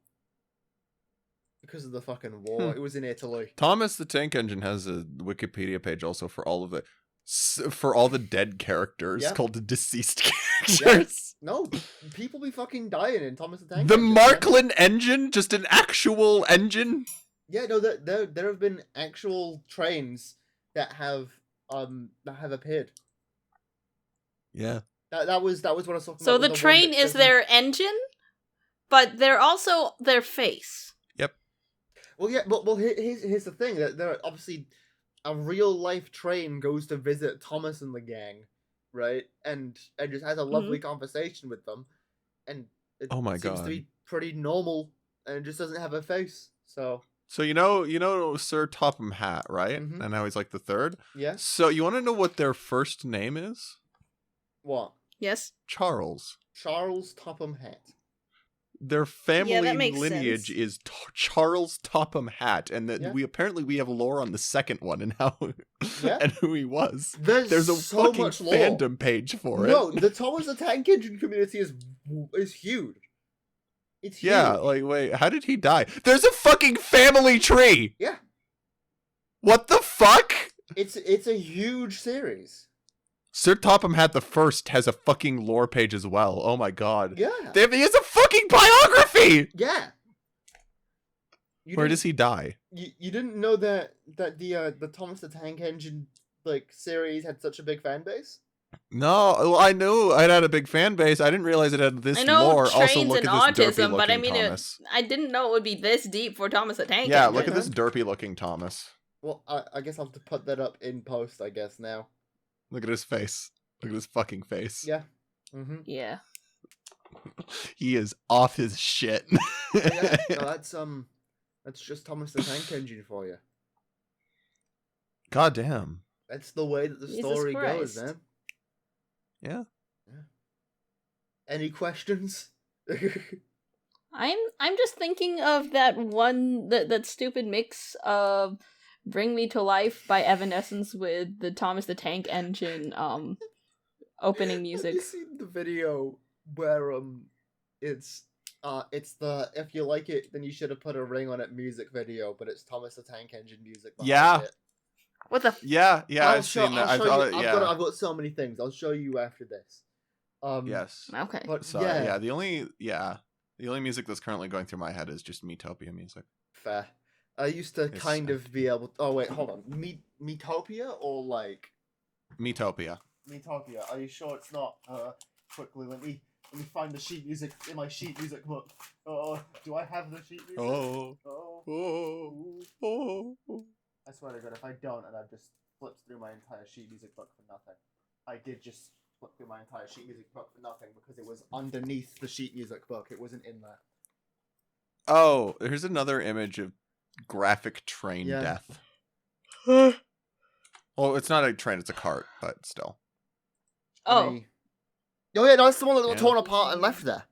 Speaker 2: Because of the fucking war. It was in Italy.
Speaker 3: Thomas the Tank Engine has a Wikipedia page also for all the dead characters called the deceased characters.
Speaker 2: Yeah. No, people be fucking dying in Thomas the Tank
Speaker 3: The
Speaker 2: Engine.
Speaker 3: Marklin engine? Just an actual engine?
Speaker 2: Yeah, no, there have been actual trains that have appeared.
Speaker 3: Yeah.
Speaker 2: That was what I was talking about.
Speaker 1: So the train is their engine, but they're also their face.
Speaker 3: Yep.
Speaker 2: Well, yeah, but here's the thing that there obviously a real life train goes to visit Thomas and the gang, right? And just has a lovely conversation with them, and it
Speaker 3: Oh my
Speaker 2: seems
Speaker 3: god.
Speaker 2: to be pretty normal, and it just doesn't have a face. So
Speaker 3: you know Sir Topham Hatt, right?
Speaker 2: Mhm.
Speaker 3: And now he's like the third.
Speaker 2: yeah,
Speaker 3: So you want to know what their first name is?
Speaker 2: what?
Speaker 1: Yes.
Speaker 3: Charles.
Speaker 2: Charles Topham Hatt.
Speaker 3: Their family
Speaker 1: that makes
Speaker 3: lineage
Speaker 1: sense.
Speaker 3: is Charles Topham Hatt, and that
Speaker 2: Yeah.
Speaker 3: we have lore on the second one and how
Speaker 2: Yeah.
Speaker 3: and who he was.
Speaker 2: There's
Speaker 3: a
Speaker 2: so
Speaker 3: fucking
Speaker 2: much lore.
Speaker 3: fandom page for
Speaker 2: No,
Speaker 3: it.
Speaker 2: the Thomas the Tank Engine community is huge. It's huge.
Speaker 3: Yeah, like wait, how did he die? There's a fucking family tree.
Speaker 2: Yeah.
Speaker 3: What the fuck?
Speaker 2: It's a huge series.
Speaker 3: Sir Topham Hatt the First has a fucking lore page as well. Oh my god.
Speaker 2: Yeah.
Speaker 3: He has a fucking biography.
Speaker 2: Yeah.
Speaker 3: Where does he die?
Speaker 2: You didn't know that the Thomas the Tank Engine like series had such a big fan base?
Speaker 3: No, well, I knew it had a big fan base. I didn't realize it had this
Speaker 1: I know
Speaker 3: lore.
Speaker 1: trains
Speaker 3: Also, look
Speaker 1: and
Speaker 3: at this
Speaker 1: autism, but I
Speaker 3: derpy-looking
Speaker 1: mean,
Speaker 3: Thomas.
Speaker 1: I didn't know it would be this deep for Thomas the Tank
Speaker 3: Yeah,
Speaker 1: Engine.
Speaker 3: look at this derpy-looking Thomas.
Speaker 2: Well, I guess I'll have to put that up in post, I guess, now.
Speaker 3: Look at his face. Look at his fucking face.
Speaker 2: Yeah. Mm-hmm.
Speaker 1: Yeah.
Speaker 3: He is off his shit.
Speaker 2: Yeah, no, that's just Thomas the Tank Engine for you.
Speaker 3: God damn.
Speaker 2: That's the way that the
Speaker 1: Jesus
Speaker 2: story goes,
Speaker 1: Christ.
Speaker 2: man.
Speaker 3: Yeah.
Speaker 2: Any questions?
Speaker 1: I'm just thinking of that stupid mix of Bring Me to Life by Evanescence with the Thomas the Tank Engine opening music.
Speaker 2: Have you seen the video where it's the If You Like It Then You Should Have Put a Ring on It music video, but it's Thomas the Tank Engine music behind it.
Speaker 1: What the
Speaker 3: Yeah, I've seen that.
Speaker 2: I've got so many things. I'll show you after this.
Speaker 3: Yes.
Speaker 1: Okay.
Speaker 2: But
Speaker 3: So
Speaker 2: yeah,
Speaker 3: the only music that's currently going through my head is just Metopia music.
Speaker 2: fair. I used to kind of be able. Oh wait, hold on. Metopia or like
Speaker 3: Metopia.
Speaker 2: Metopia. Are you sure it's not? Quickly, let me find the sheet music in my sheet music book. Oh, do I have the sheet music?
Speaker 3: Oh.
Speaker 2: I swear to God, if I don't, and I've just flipped through my entire sheet music book for nothing. I did just flip through my entire sheet music book for nothing because it was underneath the sheet music book. It wasn't in there.
Speaker 3: Oh, here's another image of graphic train death. Well, it's not a train, it's a cart, but still.
Speaker 1: Oh.
Speaker 2: Oh yeah, no, that's the one that was torn apart and left there.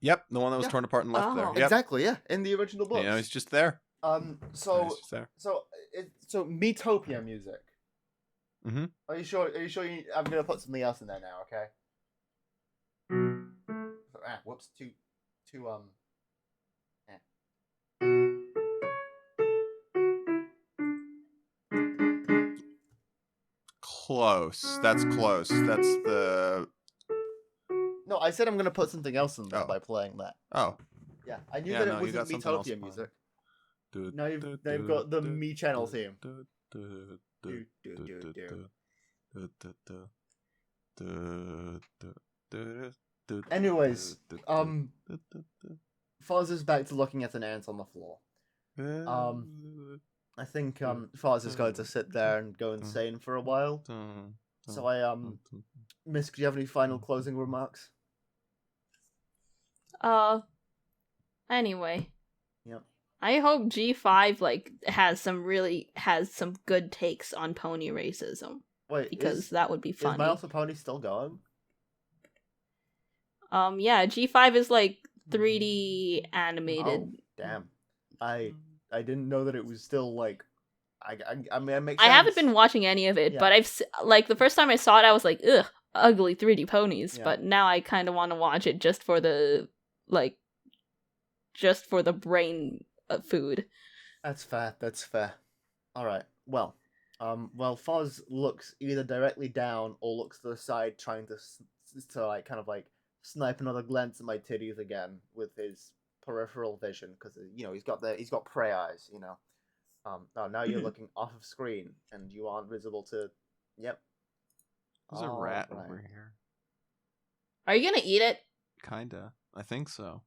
Speaker 3: Yep, the one that was torn apart and left there. Yep.
Speaker 2: Exactly, yeah, in the original book.
Speaker 3: Yeah, it's just there.
Speaker 2: So Metopia music.
Speaker 3: Mm-hmm.
Speaker 2: Are you sure? I'm gonna put something else in there now, okay? Whoops,
Speaker 3: Close. That's close. That's the.
Speaker 2: No, I said I'm gonna put something else in there by playing that.
Speaker 3: Oh.
Speaker 2: Yeah, I knew that it wasn't Metopia music. Now they've got the Me Channel theme. Anyways, Foz is back to looking at an ant on the floor. I think Foz is going to sit there and go insane for a while. So Misk, do you have any final closing remarks?
Speaker 1: Anyway.
Speaker 2: Yep.
Speaker 1: I hope G5 has some good takes on pony racism.
Speaker 2: Wait,
Speaker 1: because that would be funny.
Speaker 2: Is My Little Pony still going?
Speaker 1: Yeah, G5 is 3D animated.
Speaker 2: Oh, damn. I didn't know that it was still I mean, it makes
Speaker 1: I
Speaker 2: sense.
Speaker 1: haven't been watching any of it, but I've the first time I saw it, I was like, ugh, ugly 3D ponies. Yeah. But now I kind of want to watch it just for the brain food.
Speaker 2: That's fair. All right. Well, Foz looks either directly down or looks to the side, trying to snipe another glance at my titties again with his peripheral vision, because he's got prey eyes. Now you're looking off of screen and you aren't visible to. Yep.
Speaker 3: There's a rat over here.
Speaker 1: Are you gonna eat it?
Speaker 3: Kinda. I think so.